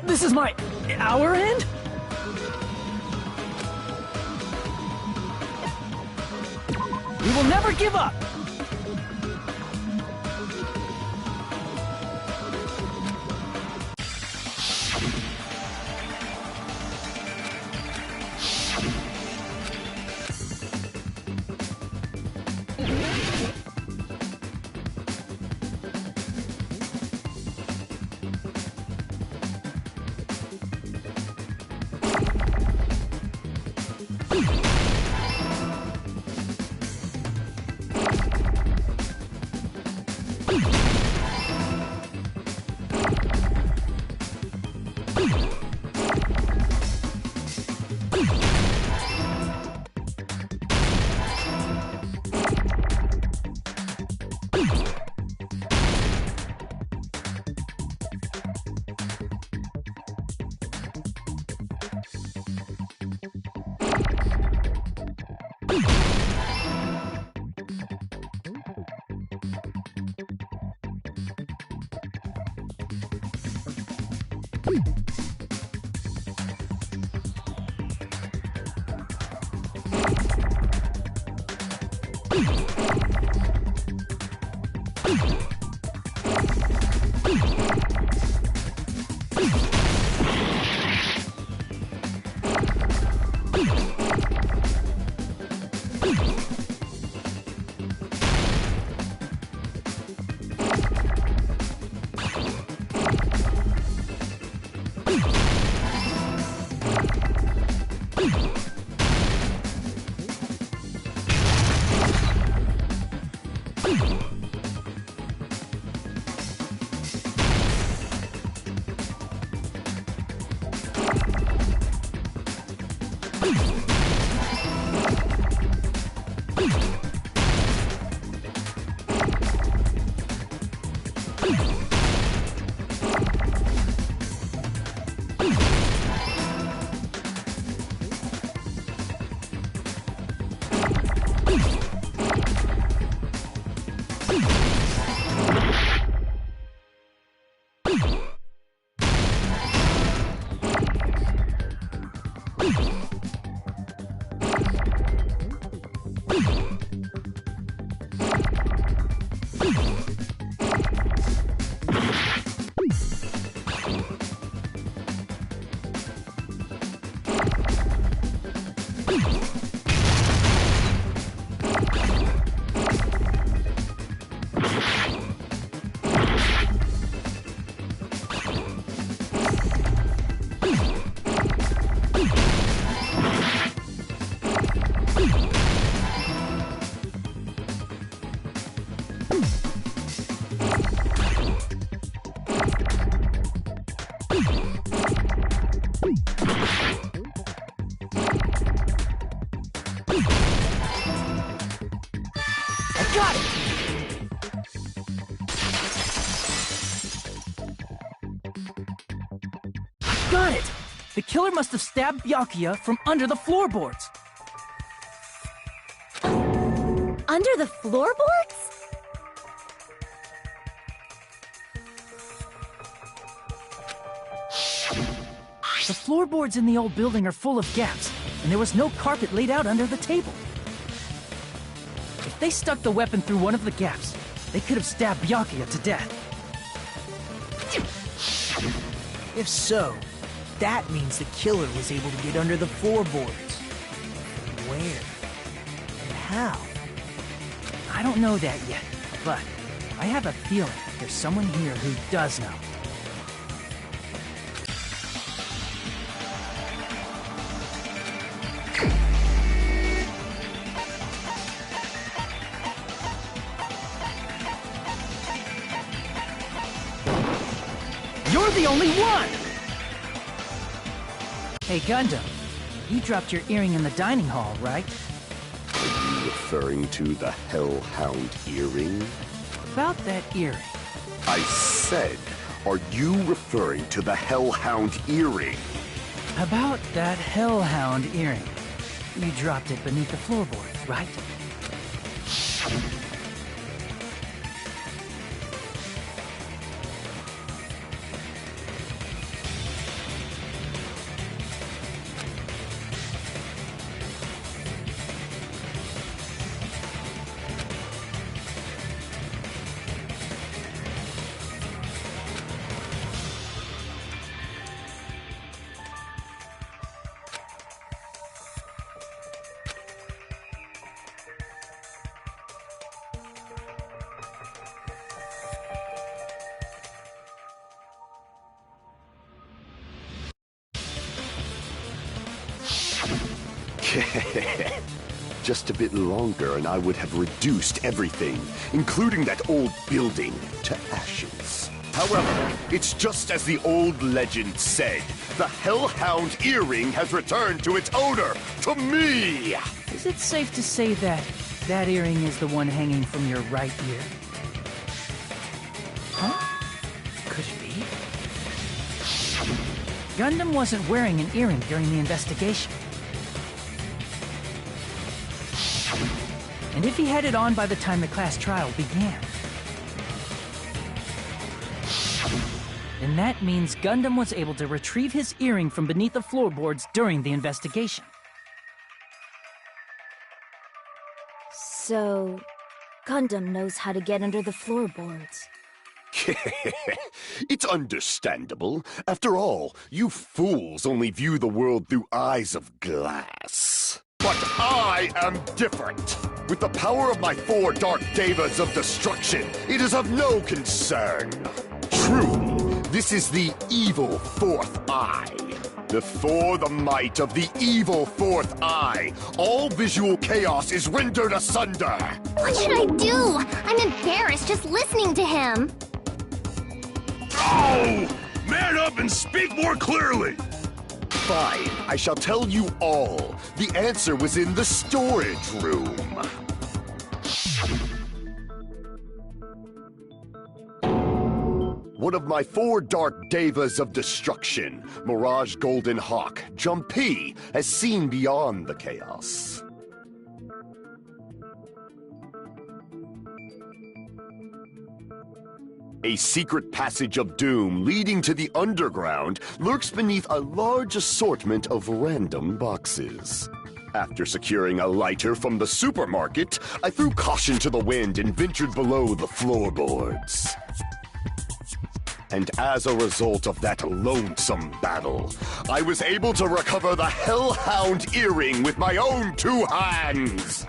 This is our end? We will never give up! Got it! Got it! The killer must have stabbed Byakuya from under the floorboards. Under the floorboards? The floorboards in the old building are full of gaps, and there was no carpet laid out under the table. If they stuck the weapon through one of the gaps, they could have stabbed Byakuya to death. If so, that means the killer was able to get under the floorboards. Where? And how? I don't know that yet, but I have a feeling there's someone here who does know. You're the only one! Hey, Gundam, you dropped your earring in the dining hall, right? Are you referring to the Hellhound earring? About that earring. I said, are you referring to the Hellhound earring? About that Hellhound earring. You dropped it beneath the floorboards, right? Just a bit longer and I would have reduced everything, including that old building, to ashes. However, it's just as the old legend said. The Hellhound earring has returned to its owner, to me! Is it safe to say that that earring is the one hanging from your right ear? Huh? Could it be? Gundam wasn't wearing an earring during the investigation. And if he had it on by the time the class trial began, then that means Gundam was able to retrieve his earring from beneath the floorboards during the investigation. So, Gundam knows how to get under the floorboards. It's understandable. After all, you fools only view the world through eyes of glass. But I am different. With the power of my 4 Dark Devas of Destruction, it is of no concern. Truly, this is the evil 4th eye. Before the might of the evil 4th eye, all visual chaos is rendered asunder. What should I do? I'm embarrassed just listening to him. Oh! Man up and speak more clearly! Fine, I shall tell you all. The answer was in the storage room. One of my 4 Dark Devas of Destruction, Mirage Golden Hawk, Jumpy, has seen beyond the chaos. A secret passage of doom leading to the underground lurks beneath a large assortment of random boxes. After securing a lighter from the supermarket, I threw caution to the wind and ventured below the floorboards. And as a result of that lonesome battle, I was able to recover the Hellhound earring with my own 2 hands!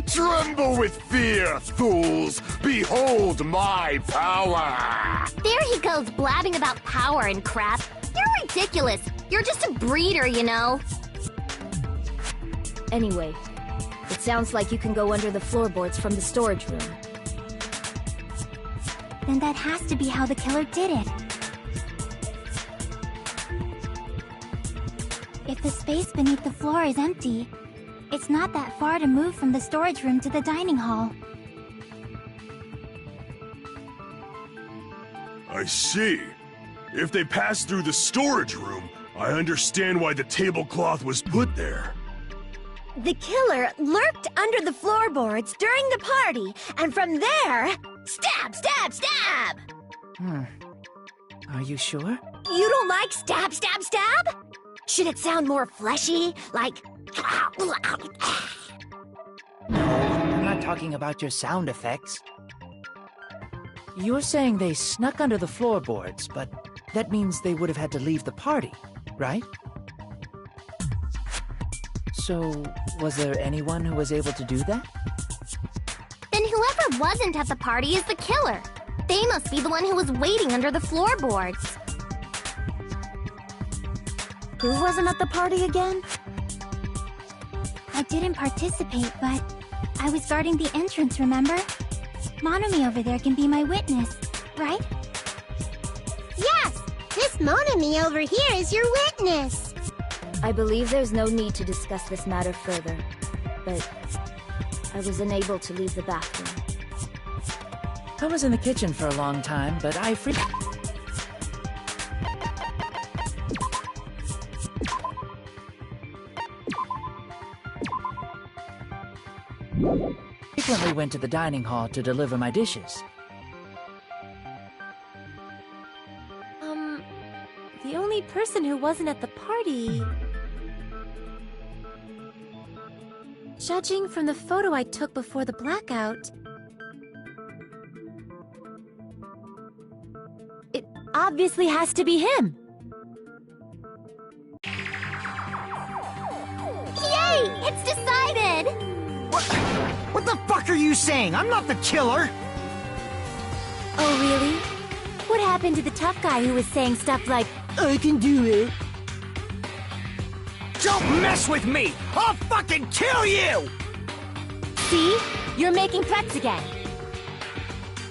Tremble with fear, fools! Behold my power! There he goes blabbing about power and crap. You're ridiculous. You're just a breeder, you know. Anyway, it sounds like you can go under the floorboards from the storage room. Then that has to be how the killer did it. If the space beneath the floor is empty, it's not that far to move from the storage room to the dining hall. I see. If they passed through the storage room, I understand why the tablecloth was put there. The killer lurked under the floorboards during the party, and from there, stab, stab, stab! Are you sure? You don't like stab, stab, stab? Should it sound more fleshy, like... No, I'm not talking about your sound effects. You're saying they snuck under the floorboards, but that means they would have had to leave the party, right? So, was there anyone who was able to do that? Then whoever wasn't at the party is the killer. They must be the one who was waiting under the floorboards. Who wasn't at the party again? I didn't participate, but I was guarding the entrance, remember? Monomi over there can be my witness, right? Yes! This Monomi over here is your witness! I believe there's no need to discuss this matter further, but I was unable to leave the bathroom. I was in the kitchen for a long time, but I frequently went to the dining hall to deliver my dishes. The only person who wasn't at the party... Judging from the photo I took before the blackout... It obviously has to be him. Yay! It's decided! What the fuck are you saying? I'm not the killer! Oh, really? What happened to the tough guy who was saying stuff like, I can do it? Don't mess with me! I'll fucking kill you! See? You're making threats again.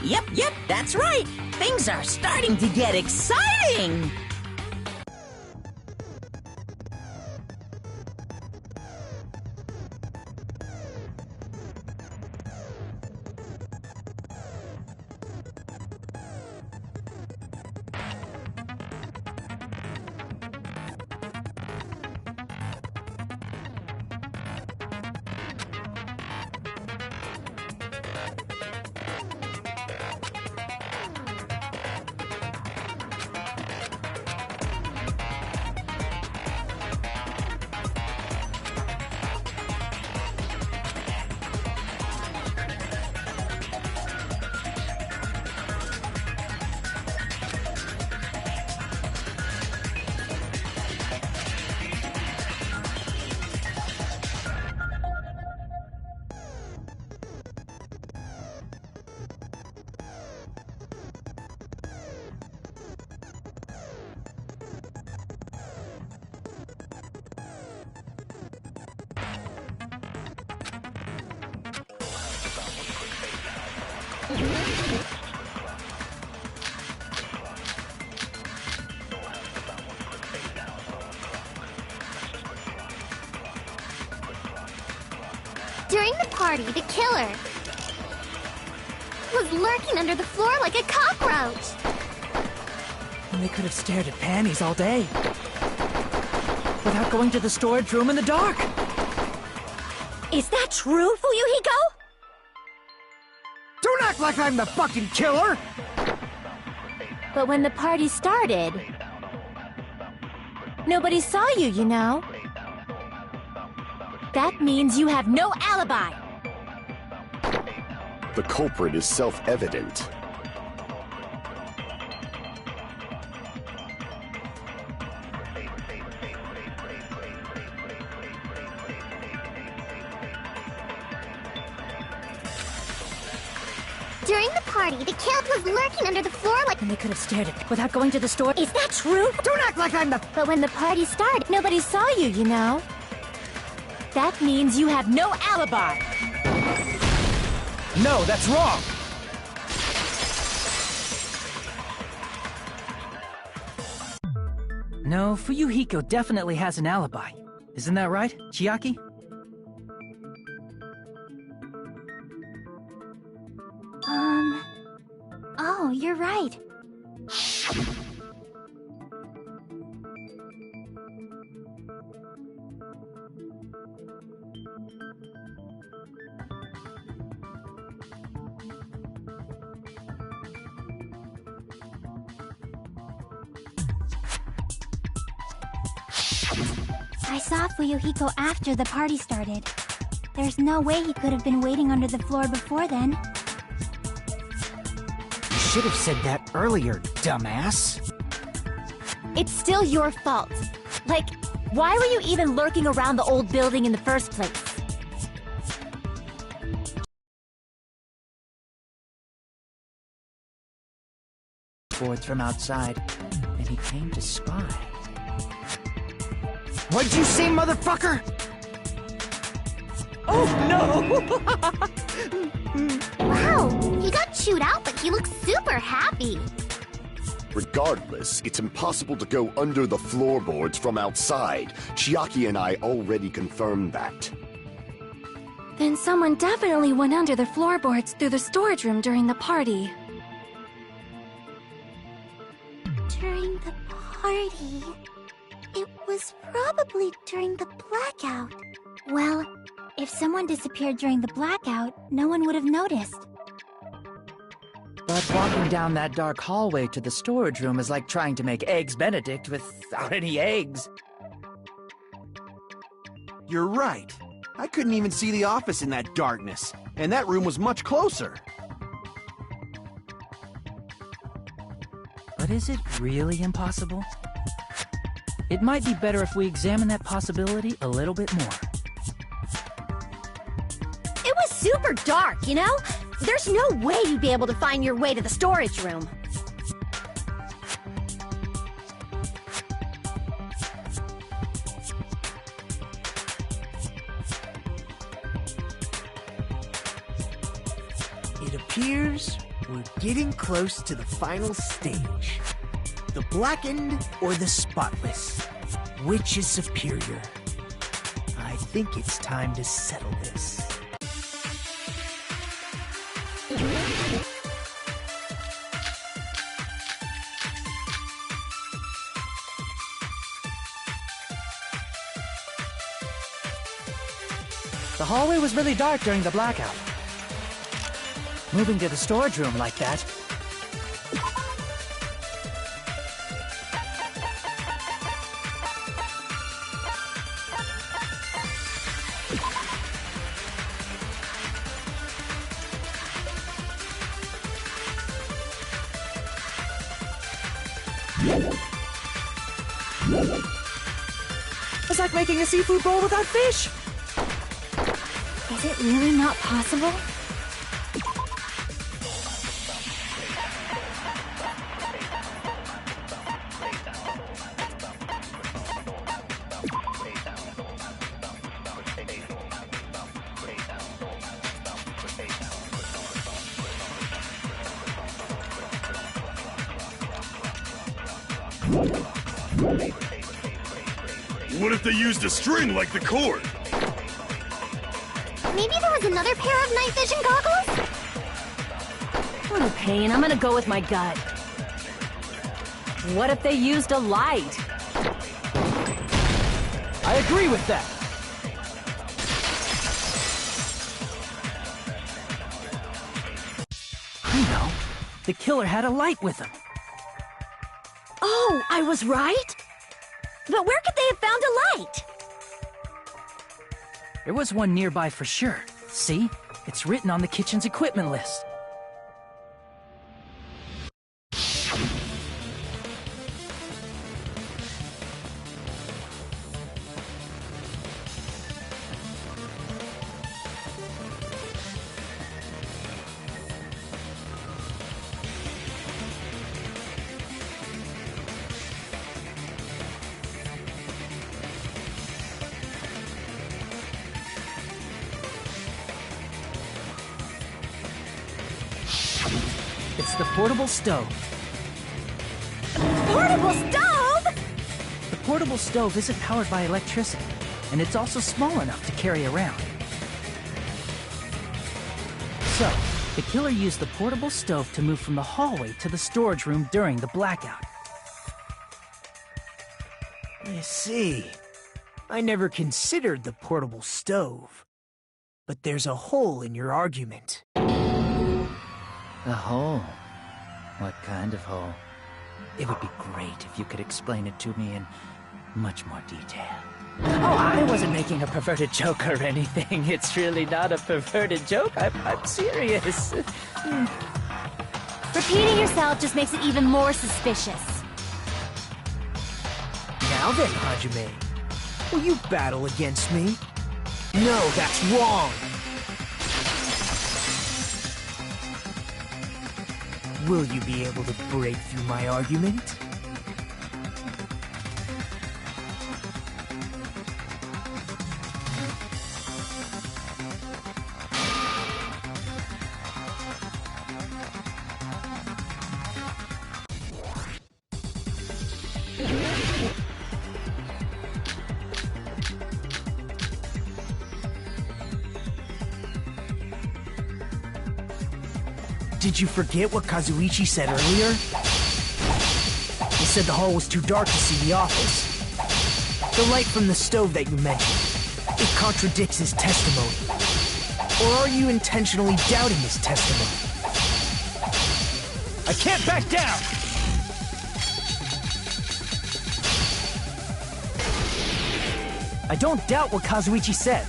Yep, that's right. Things are starting to get exciting. During the party, the killer was lurking under the floor like a cockroach. And they could have stared at panties all day. Without going to the storage room in the dark. Is that true, Fuyuhiko? Don't act like I'm the fucking killer! But when the party started, nobody saw you, you know. That means you have no alibi. The culprit is self-evident. During the party, the killer was lurking under the floor like... And they could have stared at without going to the store. Is that true? Don't act like I'm the... But when the party started, nobody saw you, you know. That means you have no alibi. No, that's wrong! No, Fuyuhiko definitely has an alibi. Isn't that right, Chiaki? Oh, you're right. I saw Fuyuhiko after the party started. There's no way he could have been waiting under the floor before then. You should have said that earlier, dumbass. It's still your fault. Like, why were you even lurking around the old building in the first place? Boards from outside, and he came to spy. What'd you say, motherfucker? Oh, no! Wow, he got chewed out, but he looks super happy. Regardless, it's impossible to go under the floorboards from outside. Chiaki and I already confirmed that. Then someone definitely went under the floorboards through the storage room during the party. During the party... It was probably during the blackout. Well, if someone disappeared during the blackout, no one would have noticed. But walking down that dark hallway to the storage room is like trying to make Eggs Benedict without any eggs. You're right. I couldn't even see the office in that darkness, and that room was much closer. But is it really impossible? It might be better if we examine that possibility a little bit more. It was super dark, you know? There's no way you'd be able to find your way to the storage room. We're getting close to the final stage. The blackened or the spotless? Which is superior? I think it's time to settle this. The hallway was really dark during the blackout. Moving to the storage room like that. It's like making a seafood bowl without fish. Is it really not possible? What if they used a string like the cord? Maybe there was another pair of night vision goggles? What a pain. I'm gonna go with my gut. What if they used a light? I agree with that. I know. The killer had a light with him. Oh, I was right? But where could they have found a light? There was one nearby for sure. See? It's written on the kitchen's equipment list. It's the portable stove. Portable stove? The portable stove isn't powered by electricity, and it's also small enough to carry around. So, the killer used the portable stove to move from the hallway to the storage room during the blackout. I see. I never considered the portable stove. But there's a hole in your argument. A hole? What kind of hole? It would be great if you could explain it to me in much more detail. Oh, I wasn't making a perverted joke or anything. It's really not a perverted joke. I'm serious. Repeating yourself just makes it even more suspicious. Now then, Hajime, will you battle against me? No, that's wrong! Will you be able to break through my argument? Did you forget what Kazuichi said earlier? He said the hall was too dark to see the office. The light from the stove that you mentioned, it contradicts his testimony. Or are you intentionally doubting his testimony? I can't back down! I don't doubt what Kazuichi said.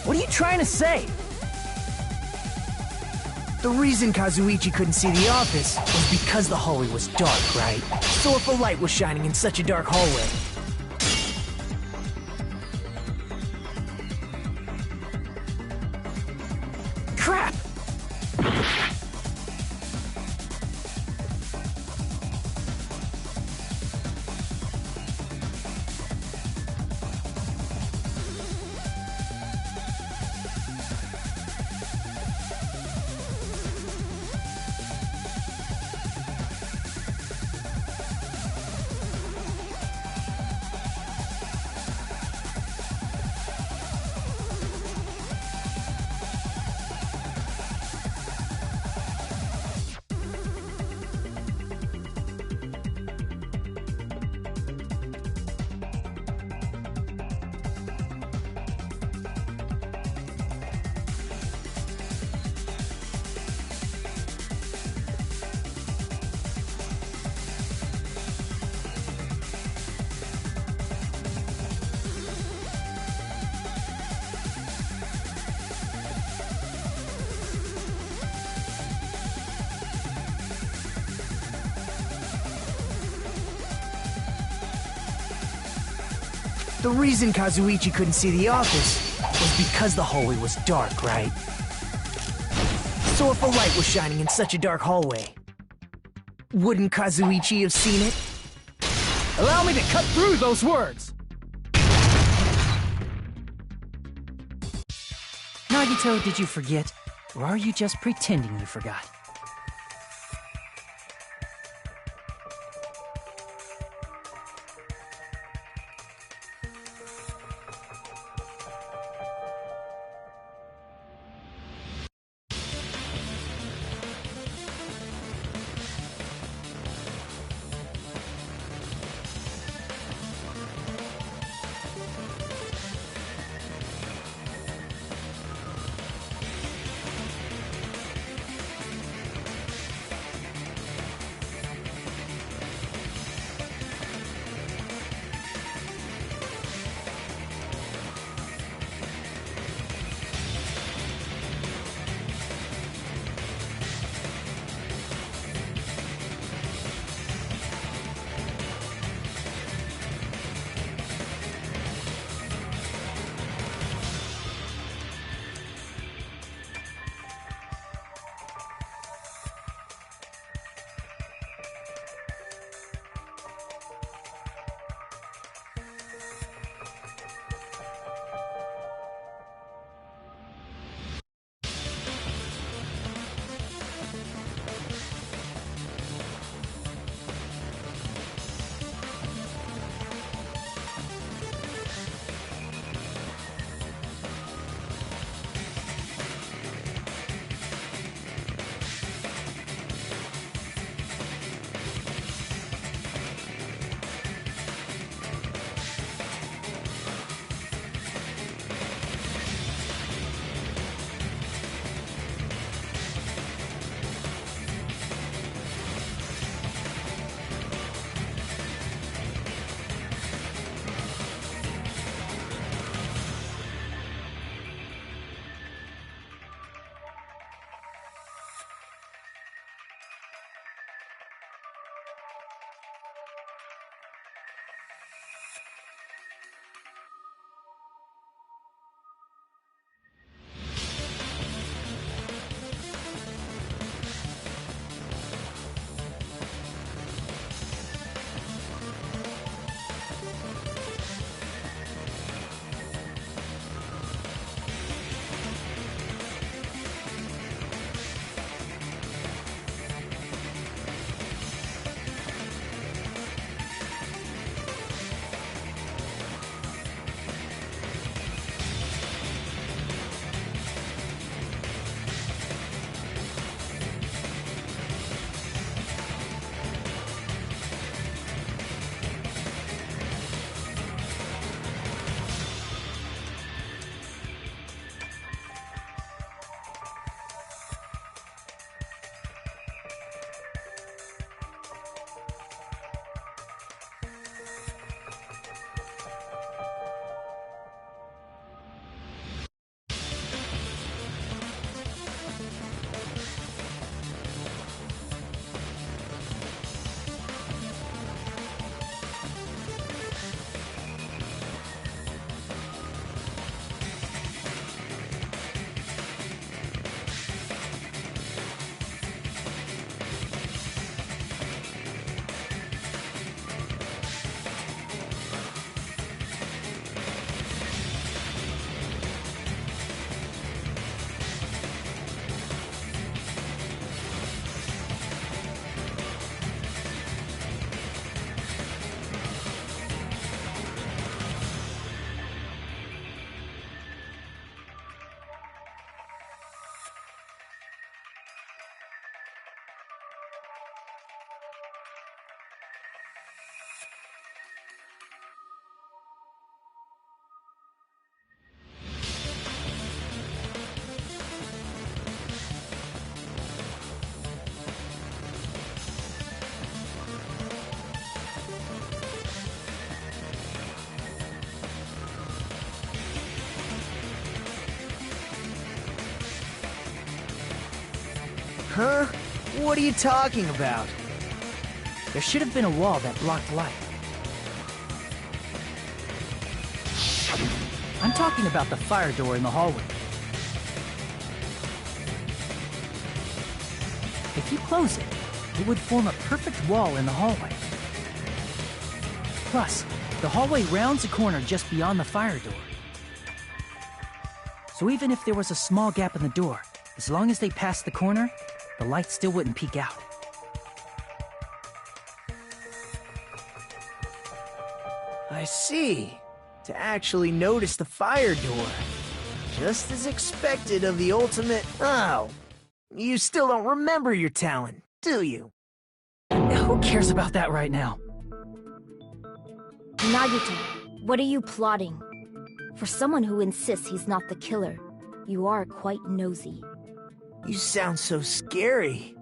What are you trying to say? The reason Kazuichi couldn't see the office was because the hallway was dark, right? So if a light was shining in such a dark hallway... Crap! The reason Kazuichi couldn't see the office was because the hallway was dark, right? So if a light was shining in such a dark hallway, wouldn't Kazuichi have seen it? Allow me to cut through those words! Nagito, did you forget? Or are you just pretending you forgot? Huh? What are you talking about? There should have been a wall that blocked light. I'm talking about the fire door in the hallway. If you close it, it would form a perfect wall in the hallway. Plus, the hallway rounds a corner just beyond the fire door. So even if there was a small gap in the door, as long as they passed the corner, the light still wouldn't peek out. I see. To actually notice the fire door. Just as expected of the ultimate... Oh, you still don't remember your talent, do you? Who cares about that right now? Nagito, what are you plotting? For someone who insists he's not the killer, you are quite nosy. You sound so scary.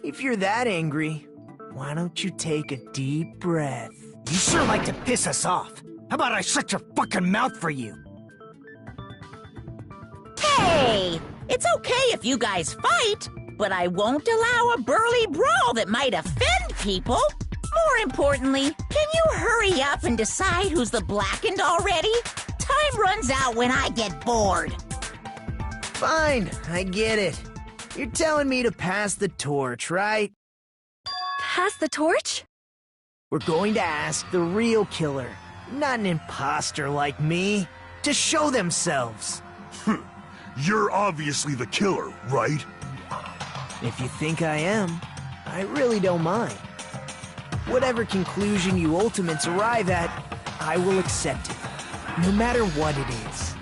If you're that angry, why don't you take a deep breath? You sure like to piss us off. How about I shut your fucking mouth for you? Hey! It's okay if you guys fight, but I won't allow a burly brawl that might offend people. More importantly, can you hurry up and decide who's the blackened already? Time runs out when I get bored. Fine, I get it. You're telling me to pass the torch, right? Pass the torch? We're going to ask the real killer, not an imposter like me, to show themselves. You're obviously the killer, right? If you think I am, I really don't mind. Whatever conclusion you ultimates arrive at, I will accept it, no matter what it is.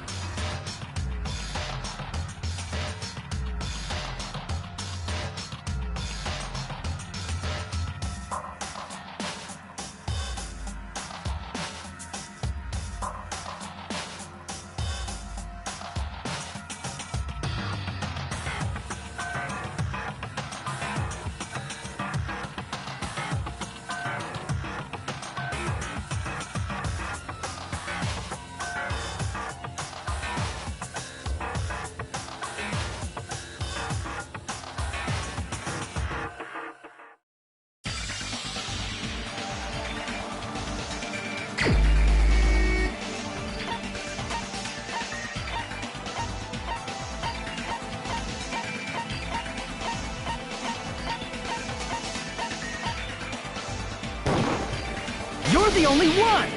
You're the only one!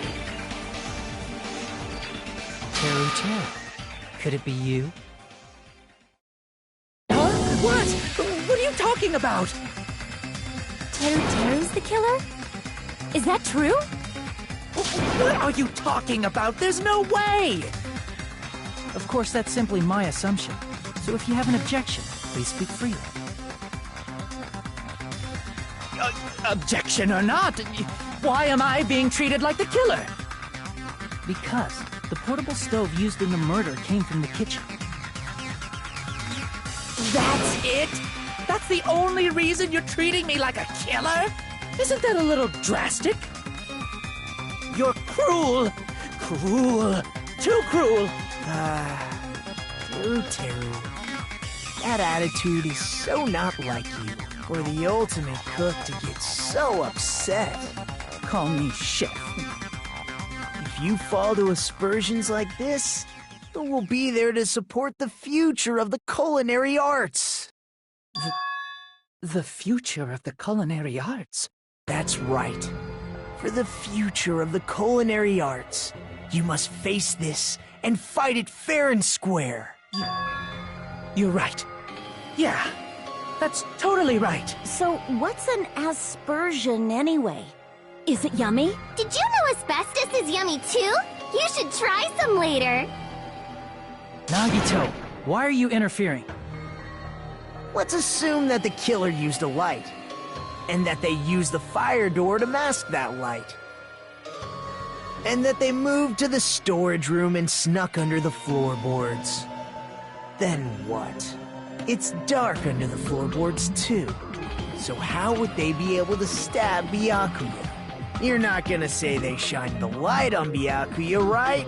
Teru. Could it be you? Huh? What? What are you talking about? Teru's the killer? Is that true? What are you talking about? There's no way! Of course, that's simply my assumption. So if you have an objection, please speak freely. Objection or not, why am I being treated like the killer? Because the portable stove used in the murder came from the kitchen. That's it? That's the only reason you're treating me like a killer? Isn't that a little drastic? You're cruel! Cruel! Too cruel! Teru. That attitude is so not like you, for the ultimate cook to get so upset. Call me chef. If you fall to aspersions like this, who will be there to support the future of the culinary arts? The future of the culinary arts? That's right. For the future of the culinary arts, you must face this and fight it fair and square. You're right. Yeah, that's totally right. So what's an aspersion anyway? Is it yummy? Did you know asbestos is yummy too? You should try some later. Nagito, why are you interfering? Let's assume that the killer used a light, and that they used the fire door to mask that light. And that they moved to the storage room and snuck under the floorboards. Then what? It's dark under the floorboards too. So how would they be able to stab Byakuya? You're not gonna say they shined the light on Byakuya, right?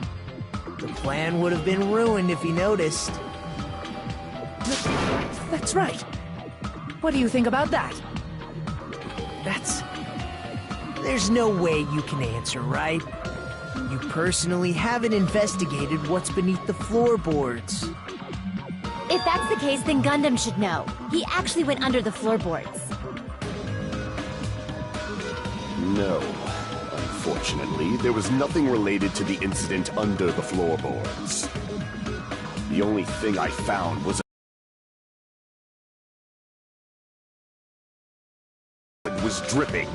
The plan would have been ruined if he noticed. That's right. What do you think about that? There's no way you can answer, right? You personally haven't investigated what's beneath the floorboards. If that's the case, then Gundam should know. He actually went under the floorboards. No. Unfortunately, there was nothing related to the incident under the floorboards. The only thing I found was dripping.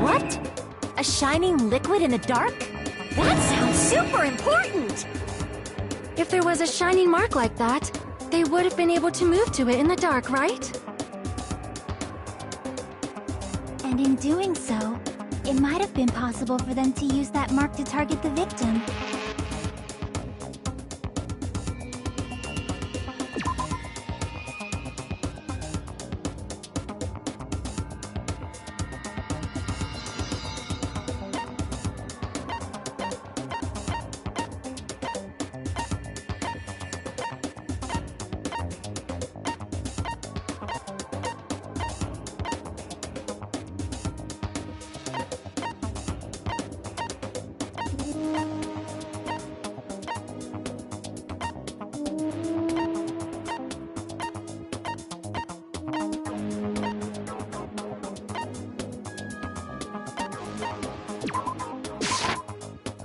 What? A shining liquid in the dark? That sounds super important! If there was a shining mark like that, they would have been able to move to it in the dark, right? And in doing so, it might have been possible for them to use that mark to target the victim.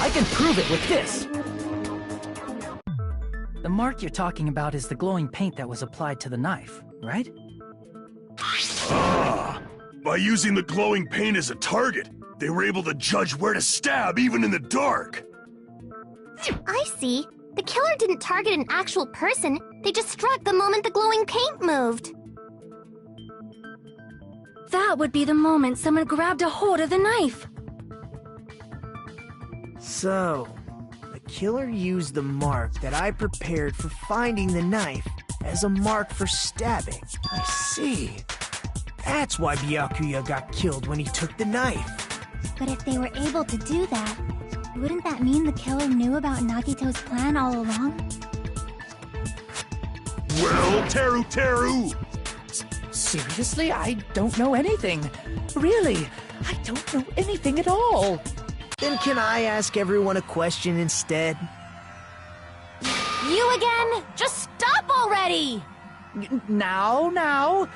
I can prove it with this! The mark you're talking about is the glowing paint that was applied to the knife, right? Ah! By using the glowing paint as a target, they were able to judge where to stab even in the dark! I see. The killer didn't target an actual person. They just struck the moment the glowing paint moved. That would be the moment someone grabbed a hold of the knife. So, the killer used the mark that I prepared for finding the knife as a mark for stabbing. I see. That's why Byakuya got killed when he took the knife. But if they were able to do that, wouldn't that mean the killer knew about Nagito's plan all along? Well, Teru! Seriously, I don't know anything. Really, I don't know anything at all. Then can I ask everyone a question instead? You again? Just stop already! Now.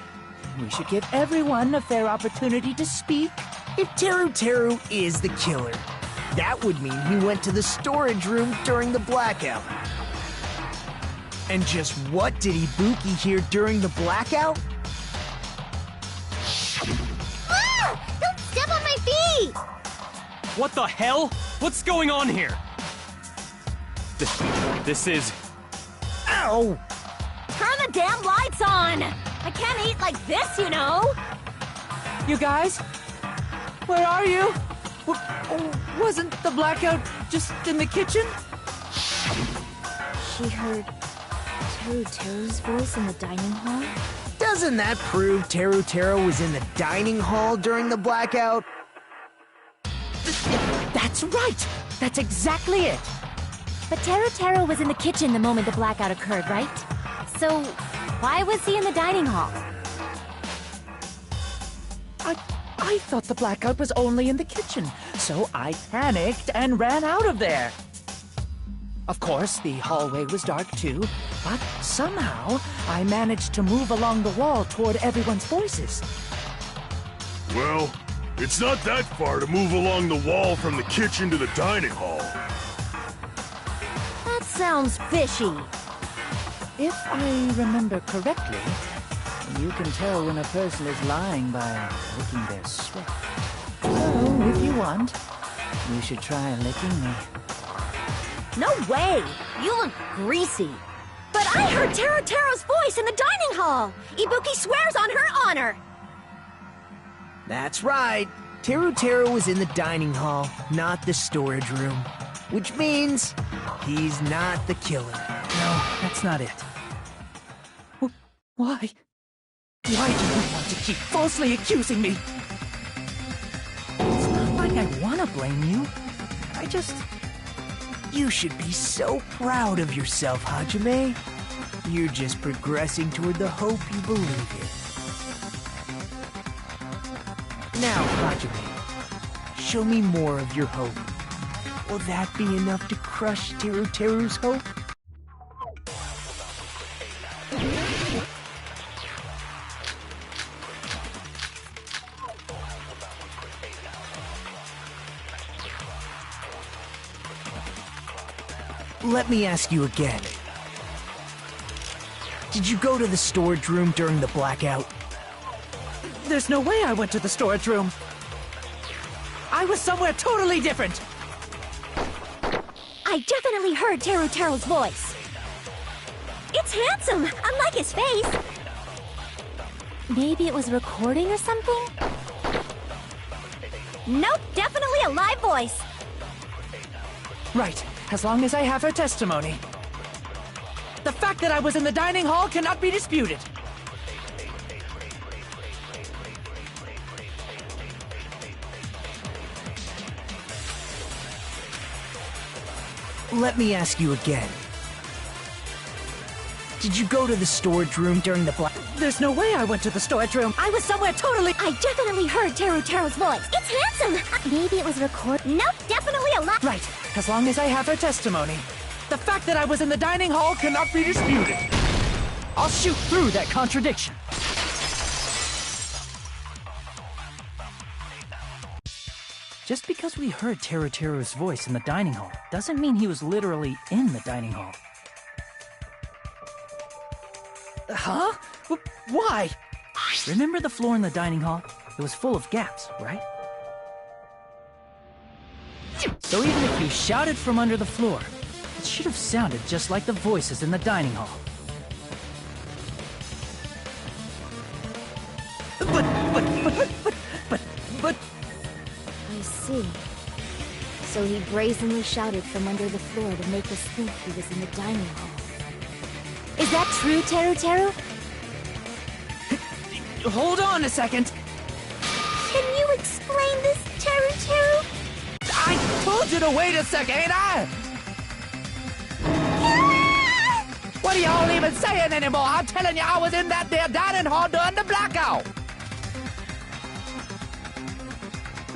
We should give everyone a fair opportunity to speak. If Teru is the killer, that would mean he went to the storage room during the blackout. And just what did Ibuki hear during the blackout? Ah! Don't step on my feet! What the hell? What's going on here? This is... Ow! Turn the damn lights on! I can't eat like this, you know! You guys? Where are you? Wasn't the blackout just in the kitchen? She heard Teru's voice in the dining hall? Doesn't that prove Teru was in the dining hall during the blackout? That's right! That's exactly it! But Teru was in the kitchen the moment the blackout occurred, right? So, why was he in the dining hall? I thought the blackout was only in the kitchen, so I panicked and ran out of there. Of course, the hallway was dark too, but somehow I managed to move along the wall toward everyone's voices. Well, it's not that far to move along the wall from the kitchen to the dining hall. That sounds fishy. If I remember correctly, you can tell when a person is lying by licking their sweat. So, if you want, you should try licking me. No way! You look greasy. But I heard Teru's voice in the dining hall! Ibuki swears on her honor! That's right. Teru was in the dining hall, not the storage room. Which means he's not the killer. No, that's not it. Why? Why do you want to keep falsely accusing me? It's not like I want to blame you. You should be so proud of yourself, Hajime. You're just progressing toward the hope you believe in. Now, Hajime, show me more of your hope. Will that be enough to crush Teru's hope? Let me ask you again. Did you go to the storage room during the blackout? There's no way I went to the storage room. I was somewhere totally different. I definitely heard Teru's voice. It's handsome, unlike his face. Maybe it was recording or something? Nope, definitely a live voice. Right, as long as I have her testimony. The fact that I was in the dining hall cannot be disputed. Let me ask you again. Did you go to the storage room during the There's no way I went to the storage room. I was somewhere totally... I definitely heard Teru's voice. It's handsome! Maybe it was recorded. Nope, definitely a live... Right, as long as I have her testimony. The fact that I was in the dining hall cannot be disputed. I'll shoot through that contradiction. Just because we heard Teru's voice in the dining hall doesn't mean he was literally in the dining hall. Huh? Why? Remember the floor in the dining hall? It was full of gaps, right? So even if you shouted from under the floor, it should have sounded just like the voices in the dining hall. But... I see. So he brazenly shouted from under the floor to make us think he was in the dining hall. Is that true, Teru? Hold on a second. Can you explain this, Teru? I told you to wait a second, ain't I? What are y'all even saying anymore? I'm telling you, I was in that there dining hall during the blackout.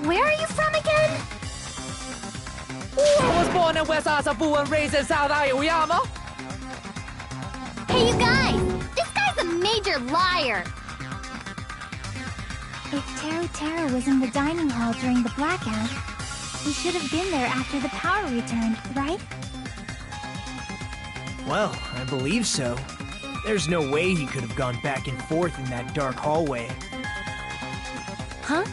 Where are you from again? I was born in West Asabu and raised in South Aoyama. Hey, you guys! This guy's a major liar! If Teru was in the dining hall during the blackout, he should have been there after the power returned, right? Well, I believe so. There's no way he could have gone back and forth in that dark hallway. Huh?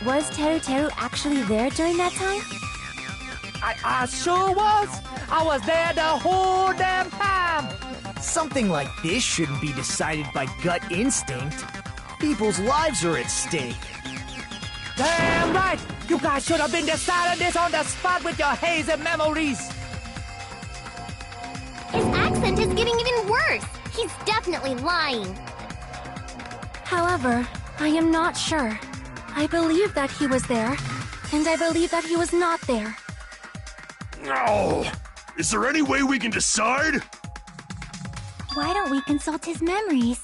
Was Teru actually there during that time? I sure was. I was there the whole damn time. Something like this shouldn't be decided by gut instinct. People's lives are at stake. Damn right! You guys should have been deciding this on the spot with your hazy memories. His accent is getting even worse. He's definitely lying. However, I am not sure. I believe that he was there, and I believe that he was not there. Oh, is there any way we can decide? Why don't we consult his memories?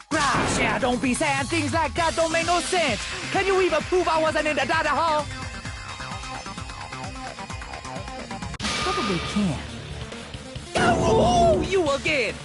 Gosh, yeah, don't be saying things like that. Don't make no sense. Can you even prove I wasn't in the dining hall? Probably can. Oh, you again!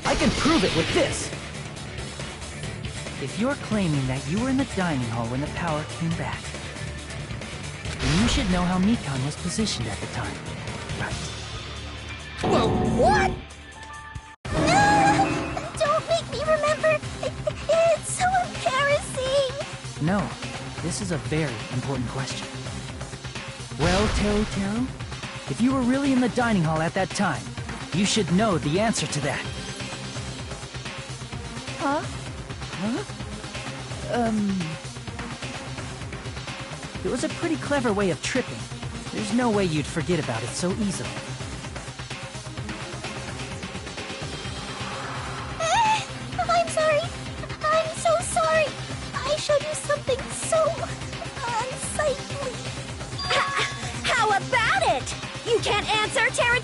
I can prove it with this! If you're claiming that you were in the dining hall when the power came back, then you should know how Mikan was positioned at the time, right? Whoa, what? Don't make me remember! It's so embarrassing! No, this is a very important question. Well, Teru, if you were really in the dining hall at that time, you should know the answer to that. Huh? It was a pretty clever way of tripping, There's no way you'd forget about it so easily. I'm sorry. I'm so sorry. I showed you something so unsightly. How about it? You can't answer, Teru?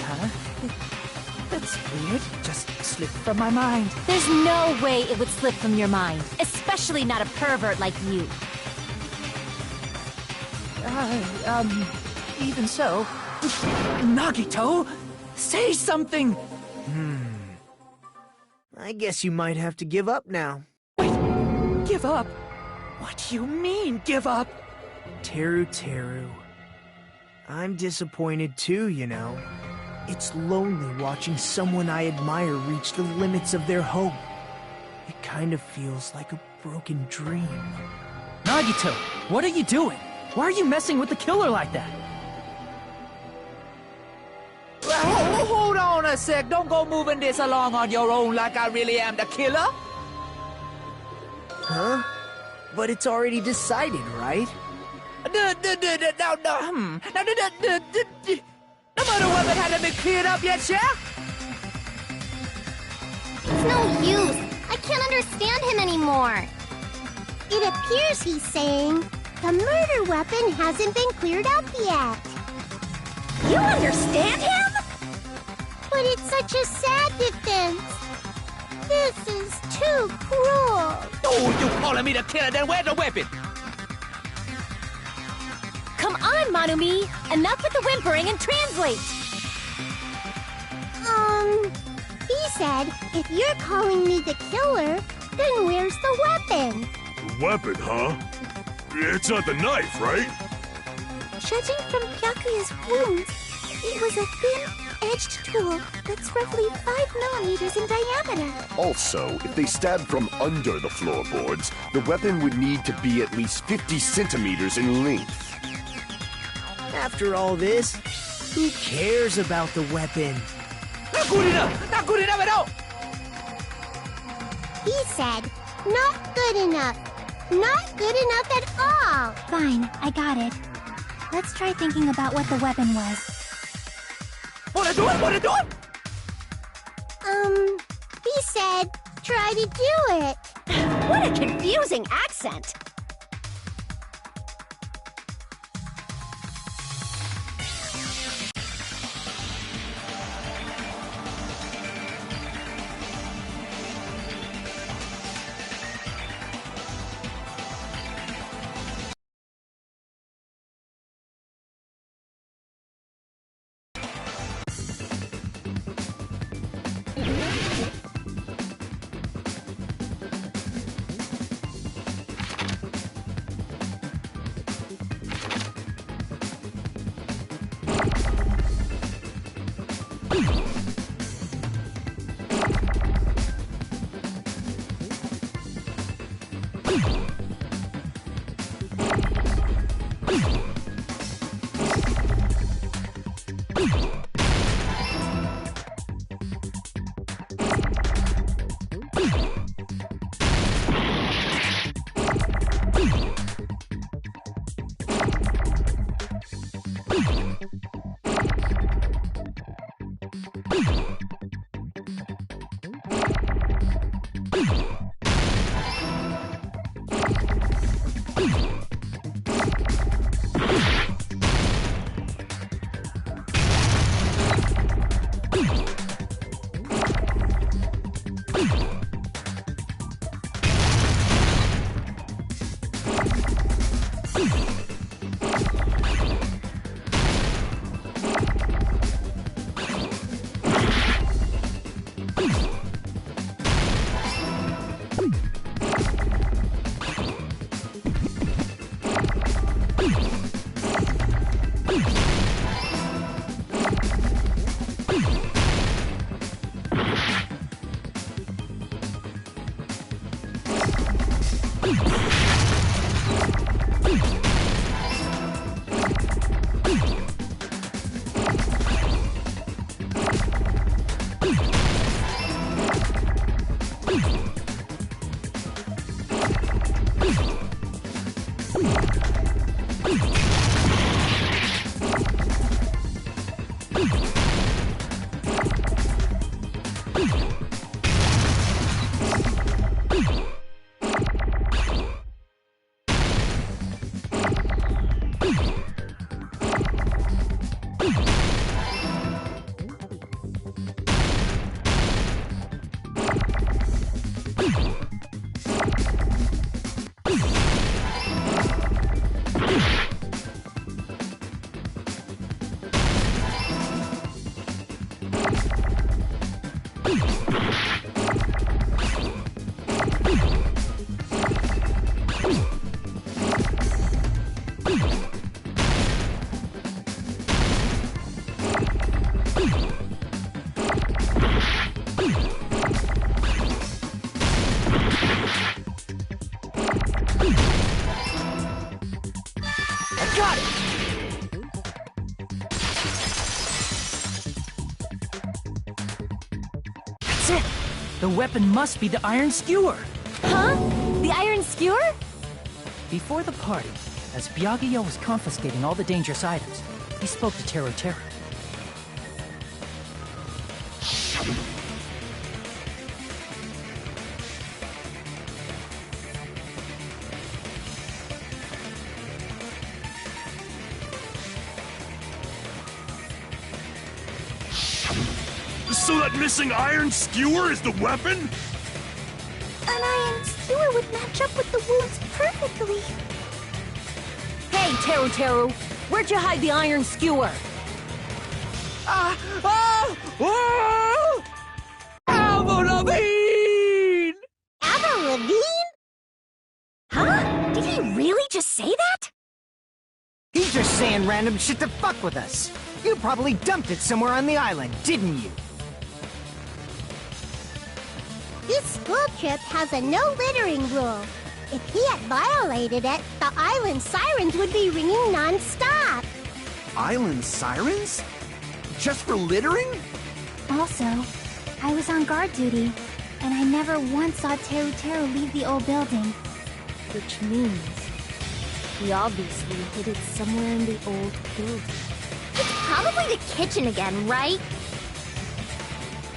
Huh? That's weird. Just slipped from my mind. There's no way it would slip from your mind, especially not a pervert like you. Even so. Nagito, say something! I guess you might have to give up now. Give up? What do you mean, give up? Teru. I'm disappointed too, you know. It's lonely watching someone I admire reach the limits of their hope. It kind of feels like a broken dream. Nagito, what are you doing? Why are you messing with the killer like that? Hold on a sec. Don't go moving this along on your own like I really am the killer. Huh? But it's already decided, right? The murder weapon hasn't been cleared up yet, yeah? It's no use. I can't understand him anymore. It appears he's saying the murder weapon hasn't been cleared up yet. You understand him? But it's such a sad defense. This is too cruel. Oh, you calling me the killer? Then where's the weapon? Come on, Manumi! Enough with the whimpering and translate! He said, if you're calling me the killer, then where's the weapon? Weapon, huh? It's not the knife, right? Judging from Byakuya's wounds, it was a thin-edged tool that's roughly 5 millimeters in diameter. Also, if they stabbed from under the floorboards, the weapon would need to be at least 50 centimeters in length. After all this, who cares about the weapon? Not good enough! Not good enough at all! He said, not good enough. Not good enough at all. Fine, I got it. Let's try thinking about what the weapon was. Wanna do it? He said, try to do it. What a confusing accent. Got it! That's it! The weapon must be the iron skewer! Huh? The iron skewer? Before the party, as Byakuya was confiscating all the dangerous items, he spoke to Teru Teru. So that missing iron skewer is the weapon? An iron skewer would match up with the wounds perfectly. Hey, Teru Teru! Where'd you hide the iron skewer? Avril Lavigne! Avril Lavigne? Huh? Did he really just say that? He's just saying random shit to fuck with us. You probably dumped it somewhere on the island, didn't you? This school trip has a no littering rule. If he had violated it, the island sirens would be ringing non-stop. Island sirens? Just for littering? Also, I was on guard duty, and I never once saw Teru Teru leave the old building. Which means he obviously hid it somewhere in the old building. It's probably the kitchen again, right?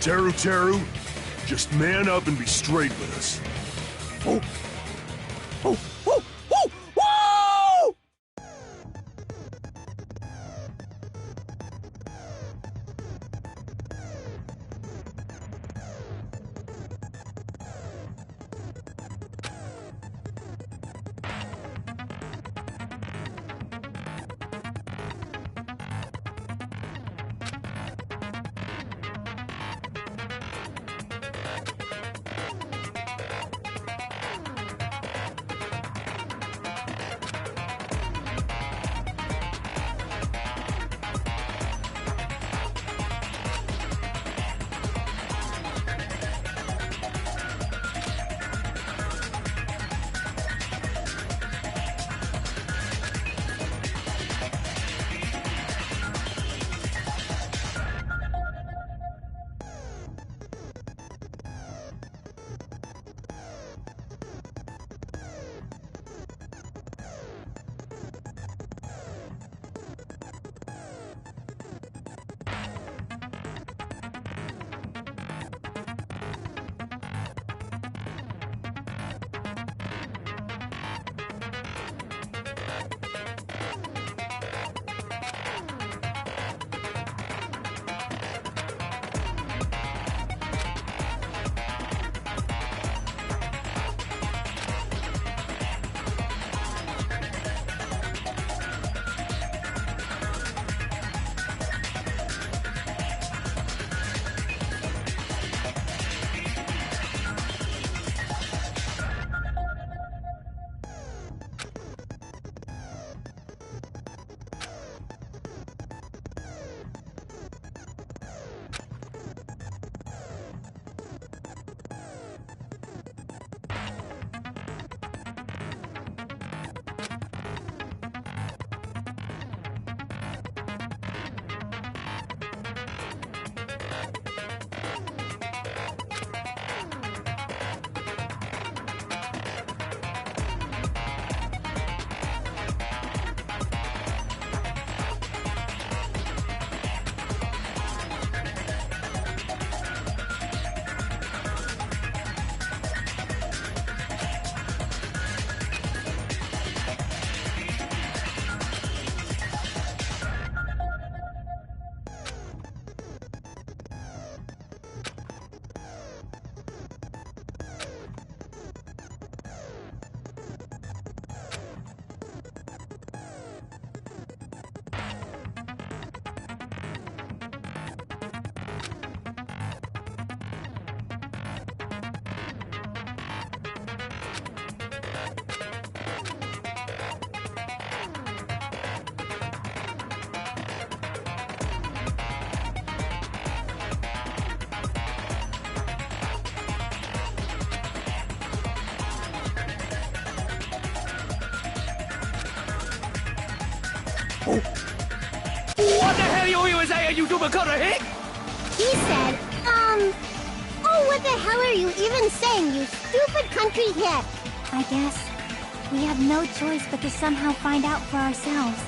Teru Teru, just man up and be straight with us. Oh! Oh! Oh! Oh! Whoa! What the hell you even saying, you dumbacutta hick? He said, oh, what the hell are you even saying, you stupid country hick? I guess we have no choice but to somehow find out for ourselves.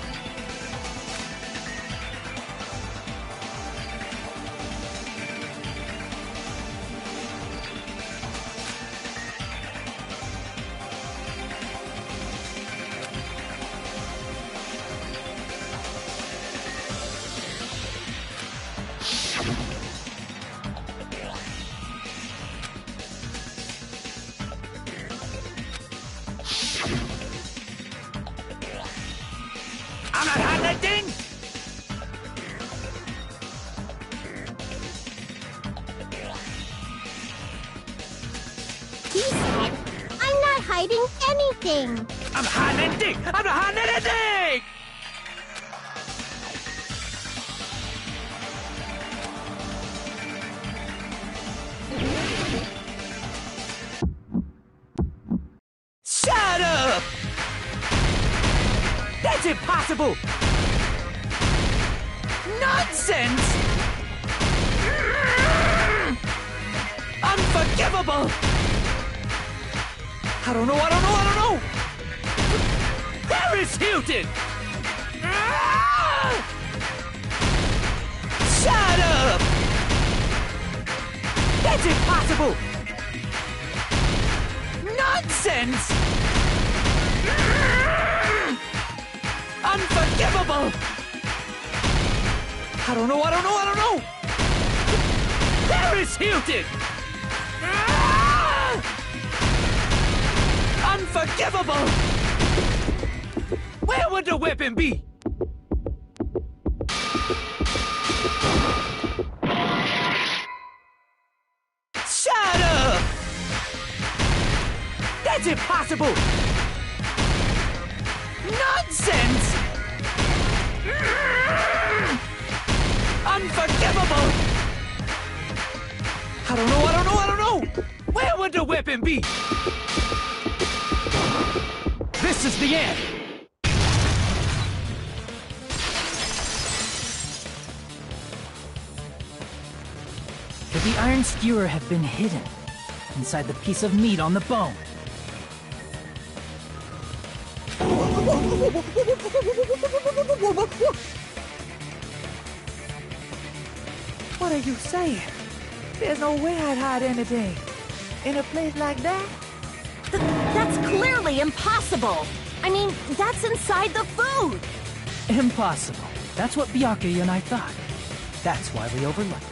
I'm not hiding that thing! He said, I'm not hiding anything. I'm not hiding anything! I'm not hiding anything! Shut up! That's impossible! Nonsense! Unforgivable! I don't know! Paris Hilton! Shut up! That's impossible! Nonsense! Unforgivable! I don't know! Paris Hilton! Unforgivable! Where would the weapon be? Shut up! That's impossible! Nonsense! Unforgivable! I don't know! Where would the weapon be? This is the end! Could the iron skewer have been hidden inside the piece of meat on the bone? What are you saying? There's no way I'd hide anything. In a place like that? That's clearly impossible. I mean, that's inside the food. Impossible. That's what Byakuya and I thought. That's why we overlooked it.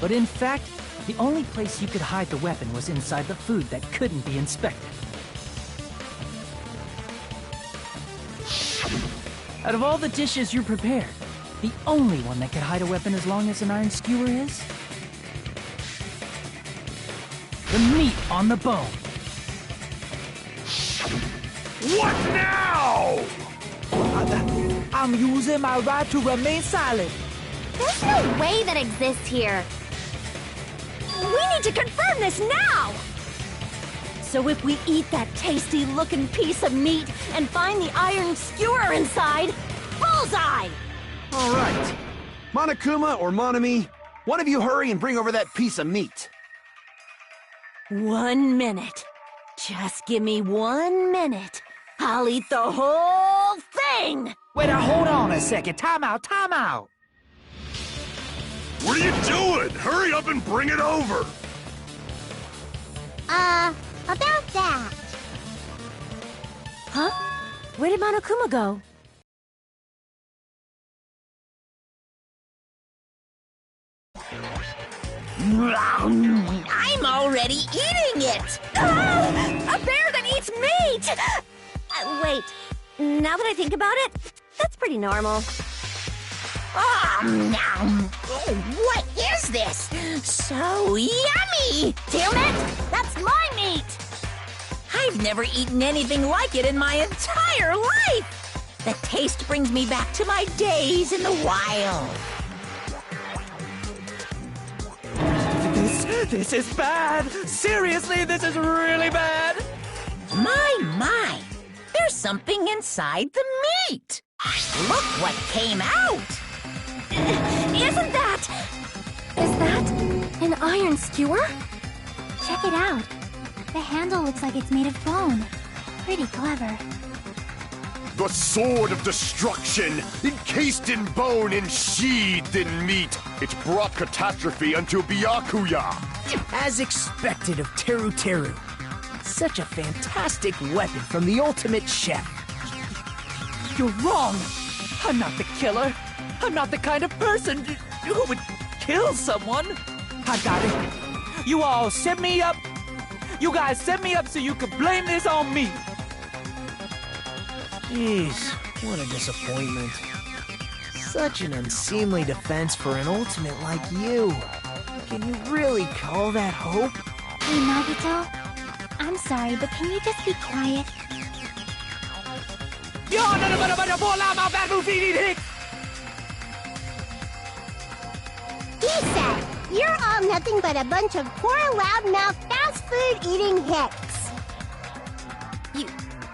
But in fact, the only place you could hide the weapon was inside the food that couldn't be inspected. Out of all the dishes you prepared, the only one that could hide a weapon as long as an iron skewer is? The meat on the bone. What now? I'm using my right to remain silent. There's no way that exists here. We need to confirm this now! So if we eat that tasty-looking piece of meat and find the iron skewer inside, bullseye! All right. Monokuma or Monami, one of you hurry and bring over that piece of meat. 1 minute. Just give me 1 minute. I'll eat the whole thing! Wait, now hold on a second. Time out. What are you doing? Hurry up and bring it over! About that. Huh? Where did Monokuma go? I'm already eating it! Ah! A bear that eats meat! Wait, now that I think about it, that's pretty normal. Oh, what is this? So yummy! Damn it! That's my meat! I've never eaten anything like it in my entire life! The taste brings me back to my days in the wild. This is bad! Seriously, this is really bad! My! There's something inside the meat! Look what came out! Isn't that... Is that an iron skewer? Check it out. The handle looks like it's made of bone. Pretty clever. The sword of destruction, encased in bone and sheathed in meat. It brought catastrophe unto Byakuya. As expected of Teru Teru. Such a fantastic weapon from the ultimate chef. You're wrong! I'm not the killer. I'm not the kind of person who would kill someone. I got it. You all set me up. You guys set me up so you could blame this on me. Jeez, what a disappointment. Such an unseemly defense for an ultimate like you. Can you really call that hope? Hey, Nagito. I'm sorry, but can you just be quiet? He said, you're all nothing but a bunch of poor, loudmouth, fast food eating hicks.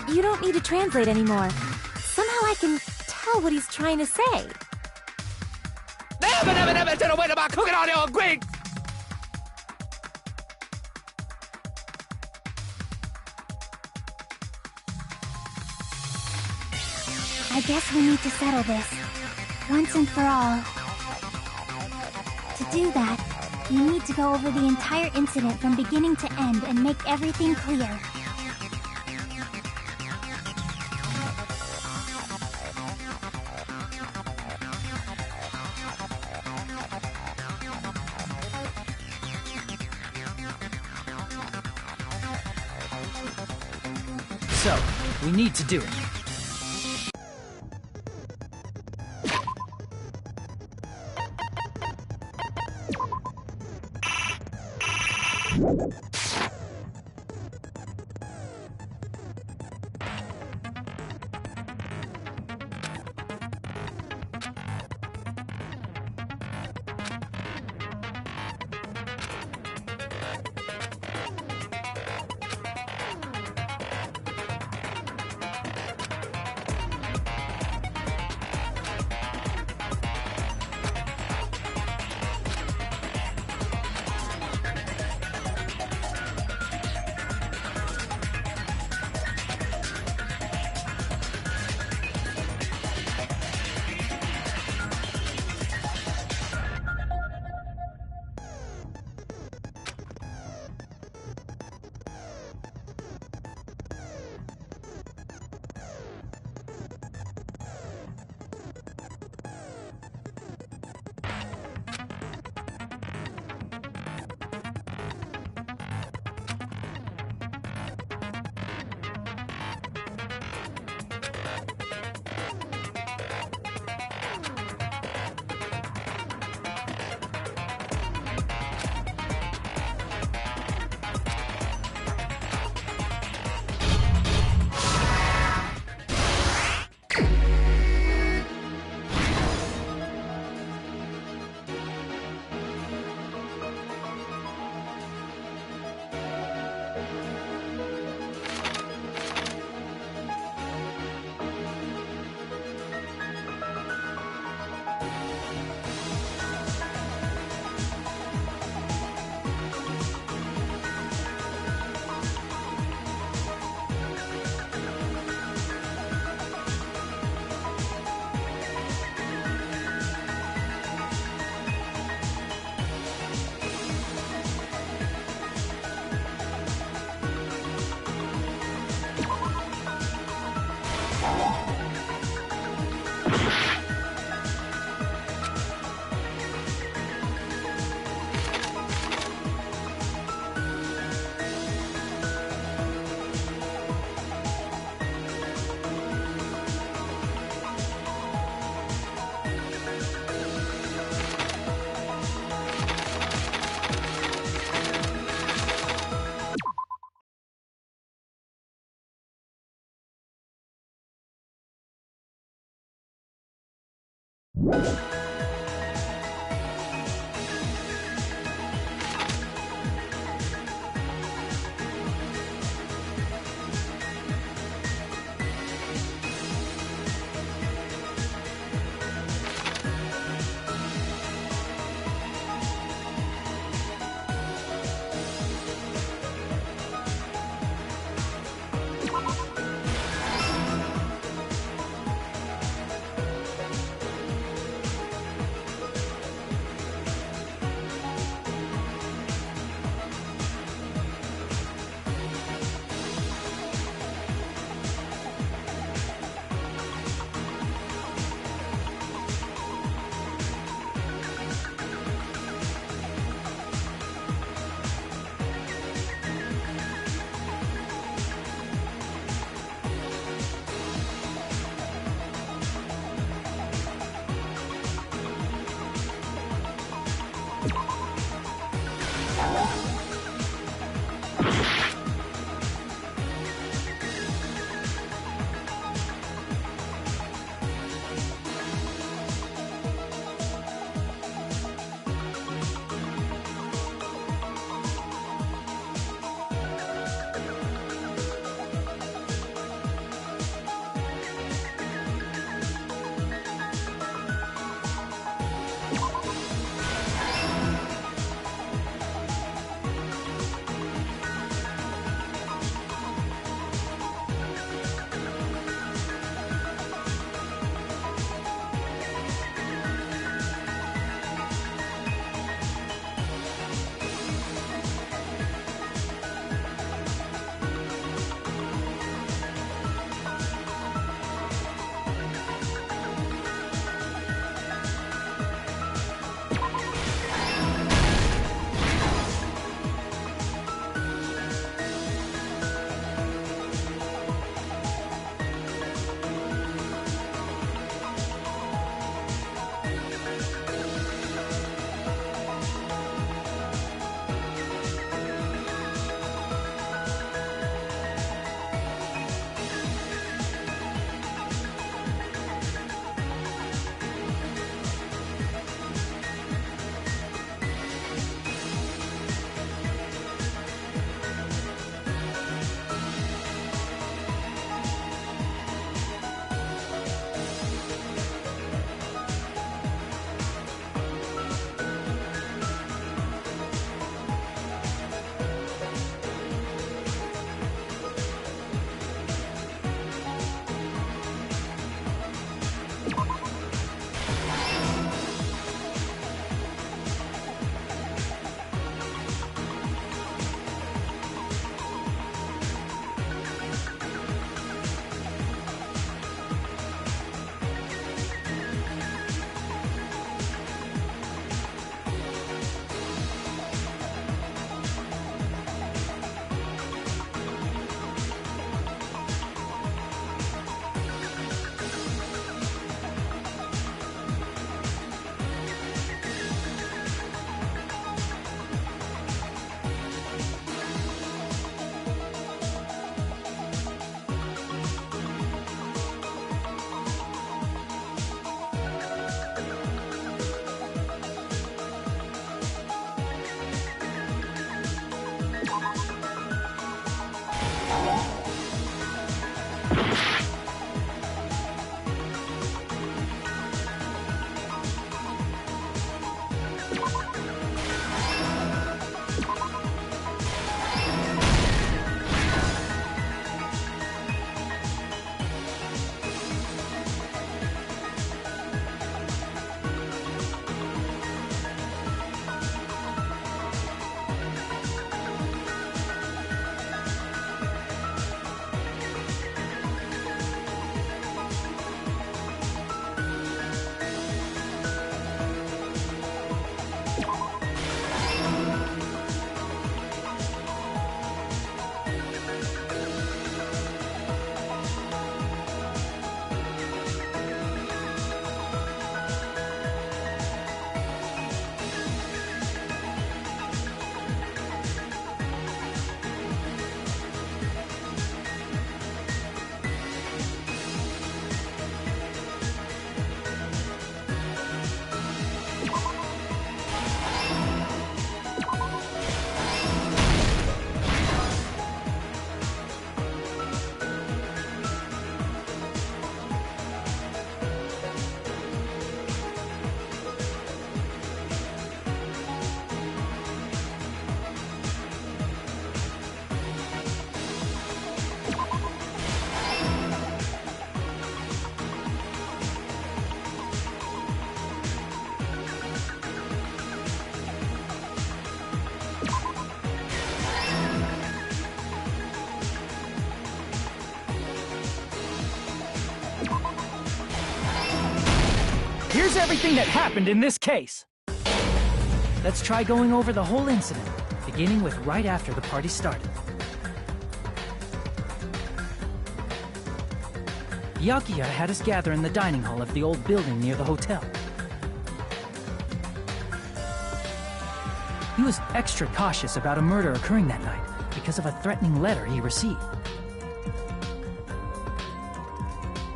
You don't need to translate anymore. Somehow I can tell what he's trying to say. I guess we need to settle this, once and for all. To do that, you need to go over the entire incident from beginning to end and make everything clear. So, we need to do it. Here's everything that happened in this case. Let's try going over the whole incident, beginning with right after the party started. Byakuya had us gather in the dining hall of the old building near the hotel. He was extra cautious about a murder occurring that night because of a threatening letter he received.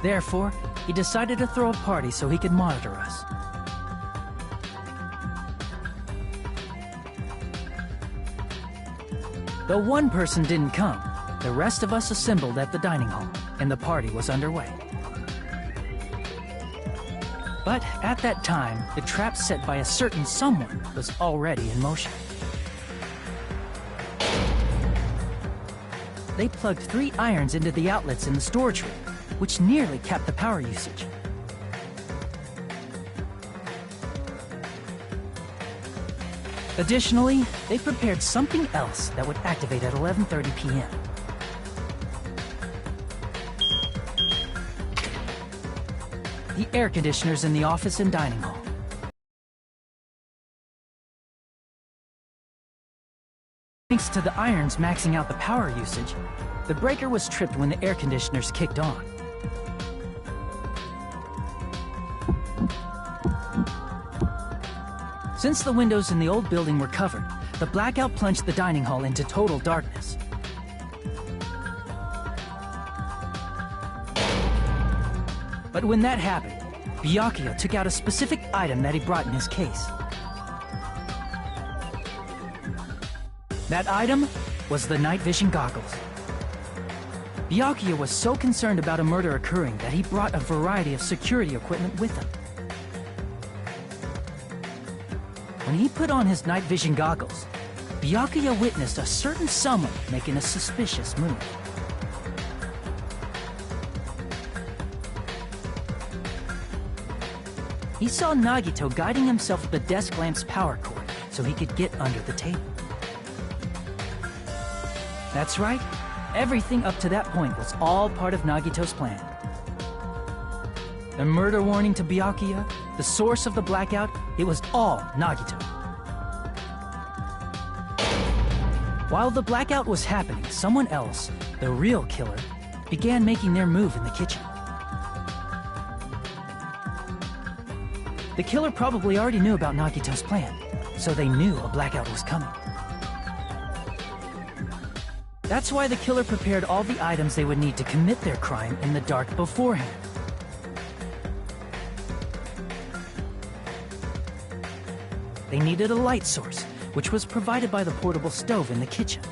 Therefore, he decided to throw a party so he could monitor us. Though one person didn't come, the rest of us assembled at the dining hall, and the party was underway. But at that time, the trap set by a certain someone was already in motion. They plugged 3 irons into the outlets in the storage room, which nearly capped the power usage. Additionally, they prepared something else that would activate at 11:30 p.m. The air conditioners in the office and dining hall. Thanks to the irons maxing out the power usage, the breaker was tripped when the air conditioners kicked on. Since the windows in the old building were covered, the blackout plunged the dining hall into total darkness. But when that happened, Byakuya took out a specific item that he brought in his case. That item was the night vision goggles. Byakuya was so concerned about a murder occurring that he brought a variety of security equipment with him. When he put on his night vision goggles, Byakuya witnessed a certain someone making a suspicious move. He saw Nagito guiding himself with the desk lamp's power cord so he could get under the table. That's right, everything up to that point was all part of Nagito's plan. The murder warning to Byakuya, the source of the blackout, it was all Nagito. While the blackout was happening, someone else, the real killer, began making their move in the kitchen. The killer probably already knew about Nagito's plan, so they knew a blackout was coming. That's why the killer prepared all the items they would need to commit their crime in the dark beforehand. They needed a light source, which was provided by the portable stove in the kitchen.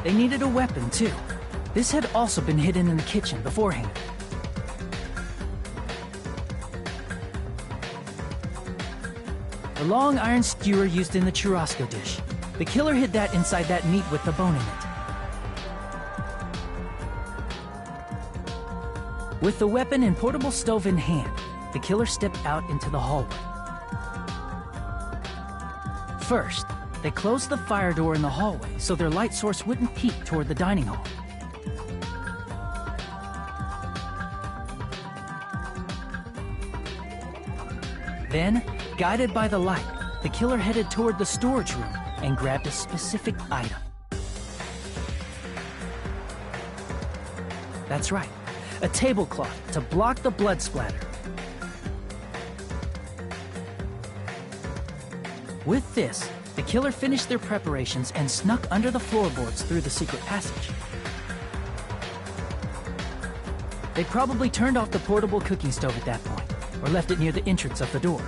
They needed a weapon, too. This had also been hidden in the kitchen beforehand. The long iron skewer used in the churrasco dish. The killer hid that inside that meat with the bone in it. With the weapon and portable stove in hand, the killer stepped out into the hallway. First, they closed the fire door in the hallway so their light source wouldn't peek toward the dining hall. Then, guided by the light, the killer headed toward the storage room and grabbed a specific item. That's right, a tablecloth to block the blood splatter. With this, the killer finished their preparations and snuck under the floorboards through the secret passage. They probably turned off the portable cooking stove at that point, or left it near the entrance of the door.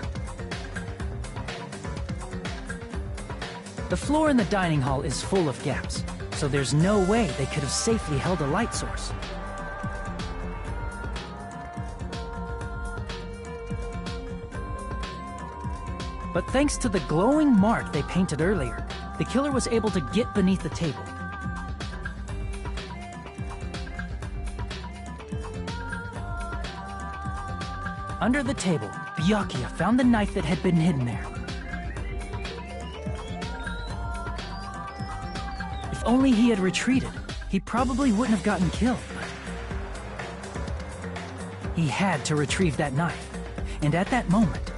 The floor in the dining hall is full of gaps, so there's no way they could have safely held a light source. But thanks to the glowing mark they painted earlier, the killer was able to get beneath the table. Under the table, Byakuya found the knife that had been hidden there. If only he had retreated, he probably wouldn't have gotten killed. He had to retrieve that knife, and at that moment,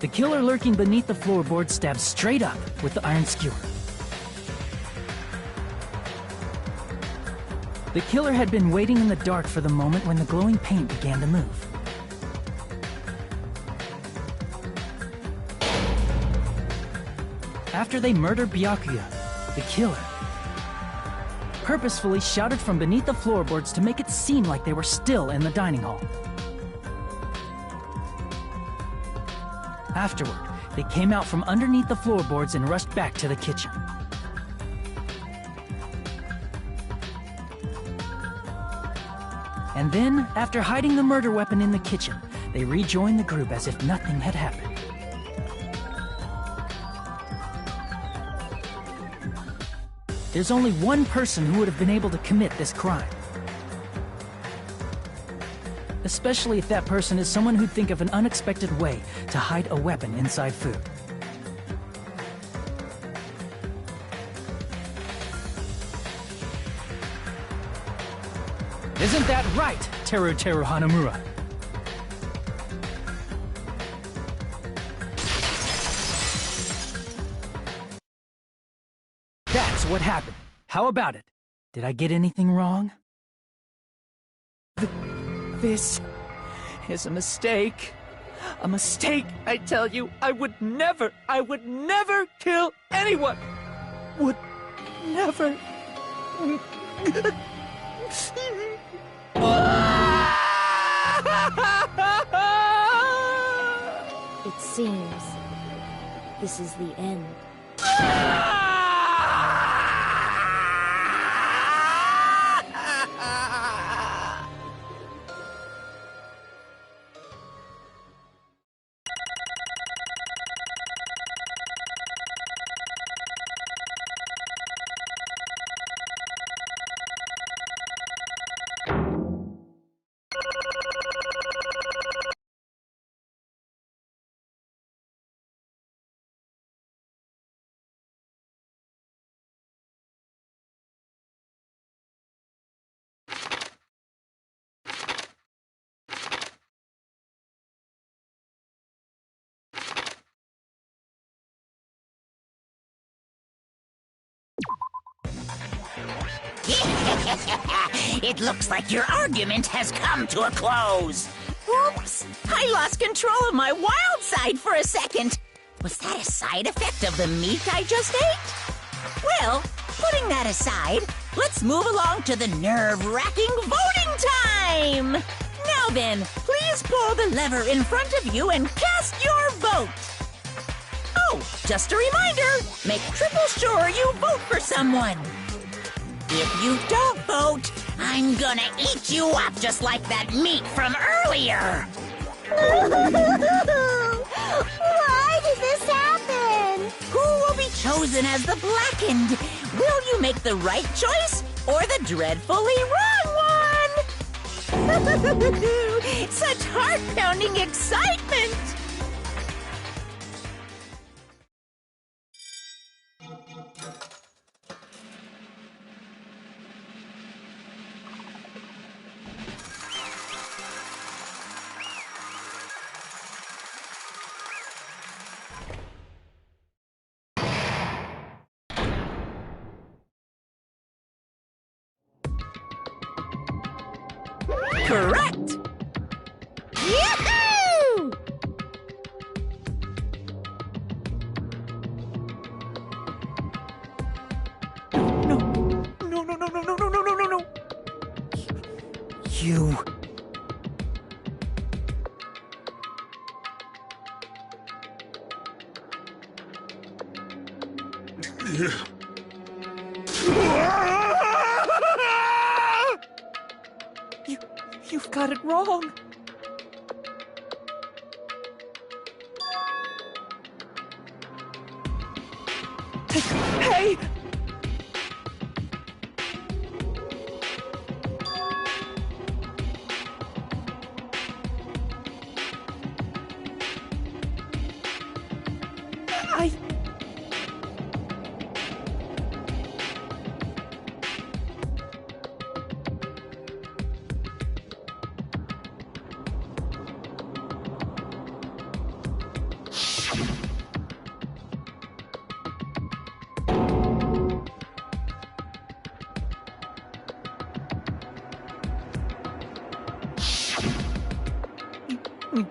the killer lurking beneath the floorboard stabbed straight up with the iron skewer. The killer had been waiting in the dark for the moment when the glowing paint began to move. After they murdered Byakuya, the killer purposefully shouted from beneath the floorboards to make it seem like they were still in the dining hall. Afterward, they came out from underneath the floorboards and rushed back to the kitchen. And then, after hiding the murder weapon in the kitchen, they rejoined the group as if nothing had happened. There's only one person who would have been able to commit this crime. Especially if that person is someone who'd think of an unexpected way to hide a weapon inside food. Isn't that right, Teru Hanamura? That's what happened. How about it? Did I get anything wrong? This is a mistake. A mistake, I tell you. I would never kill anyone. Would never. It seems this is the end. It looks like your argument has come to a close. Oops! I lost control of my wild side for a second. Was that a side effect of the meat I just ate? Well, putting that aside, let's move along to the nerve-wracking voting time! Now then, please pull the lever in front of you and cast your vote. Oh, just a reminder, make triple sure you vote for someone. If you don't vote, I'm gonna eat you up just like that meat from earlier. Why did this happen? Who will be chosen as the blackened? Will you make the right choice or the dreadfully wrong one? Such heart-pounding excitement! Correct! Yahoo! No. You... You've got it wrong. Hey! When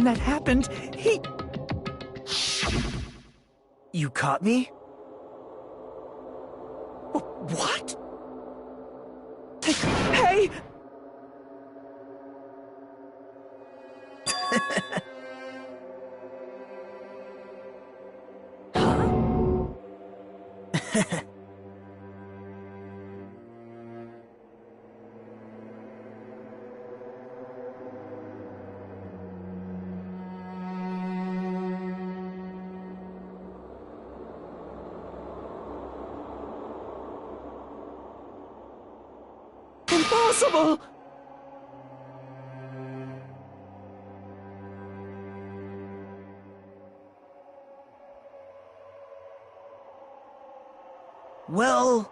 that happened, he... You caught me? What? Hey! Impossible! Well...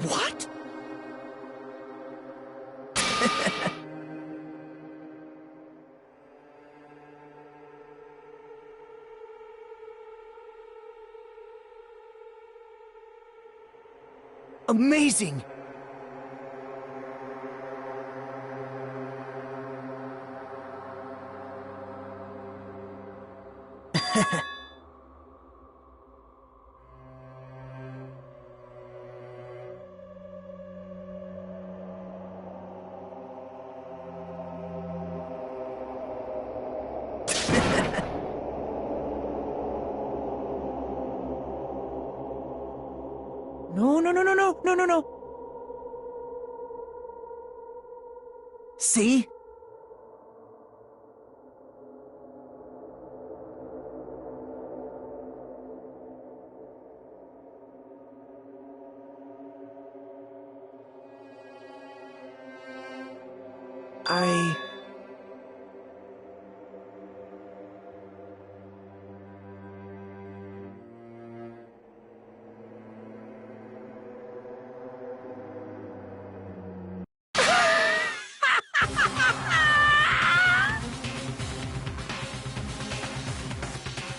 What? Amazing! No. See?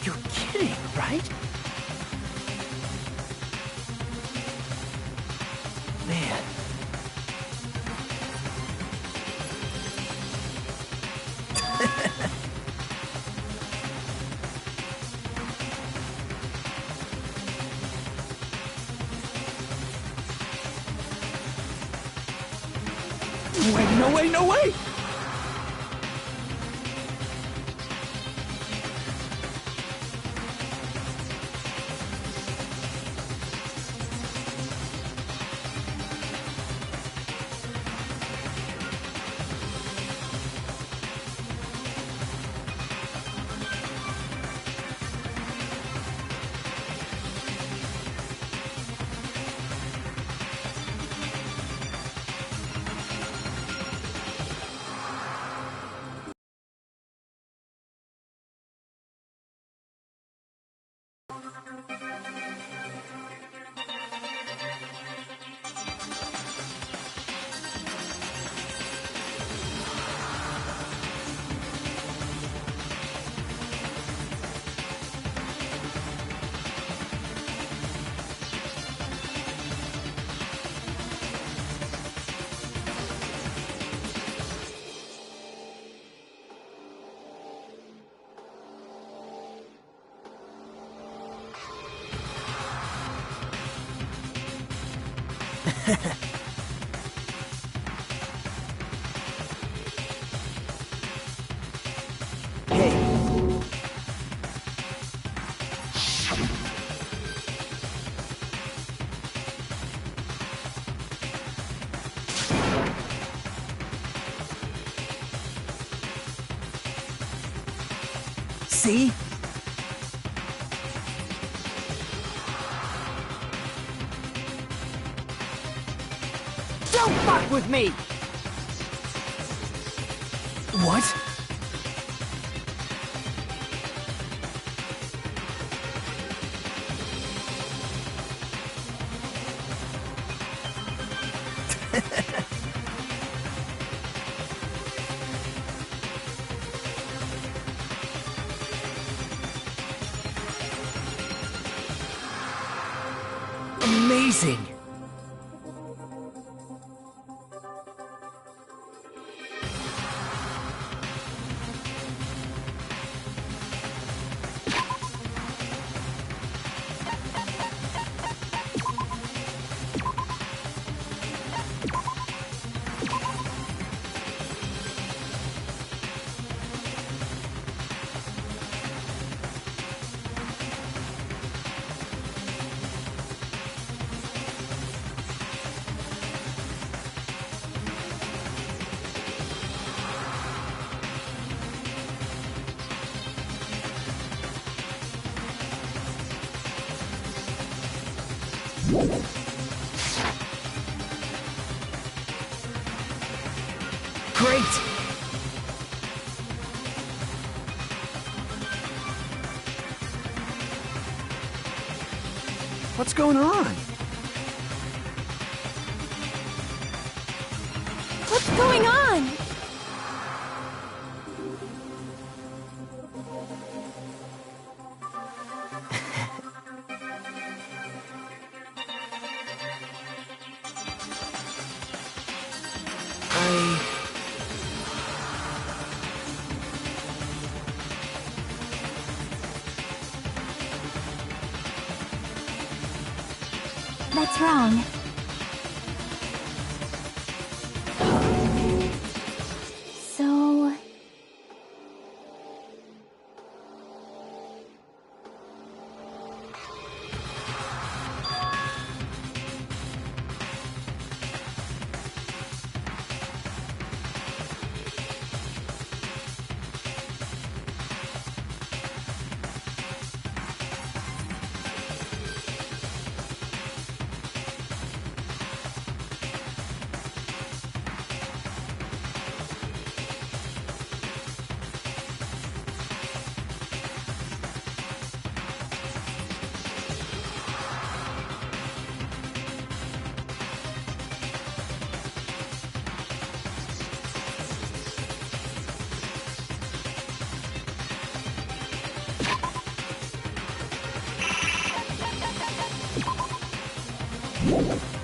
You're kidding, right? Man. No way! See? Don't fuck with me! What? Amazing! Great! What's going on? What's going on? That's wrong. So... You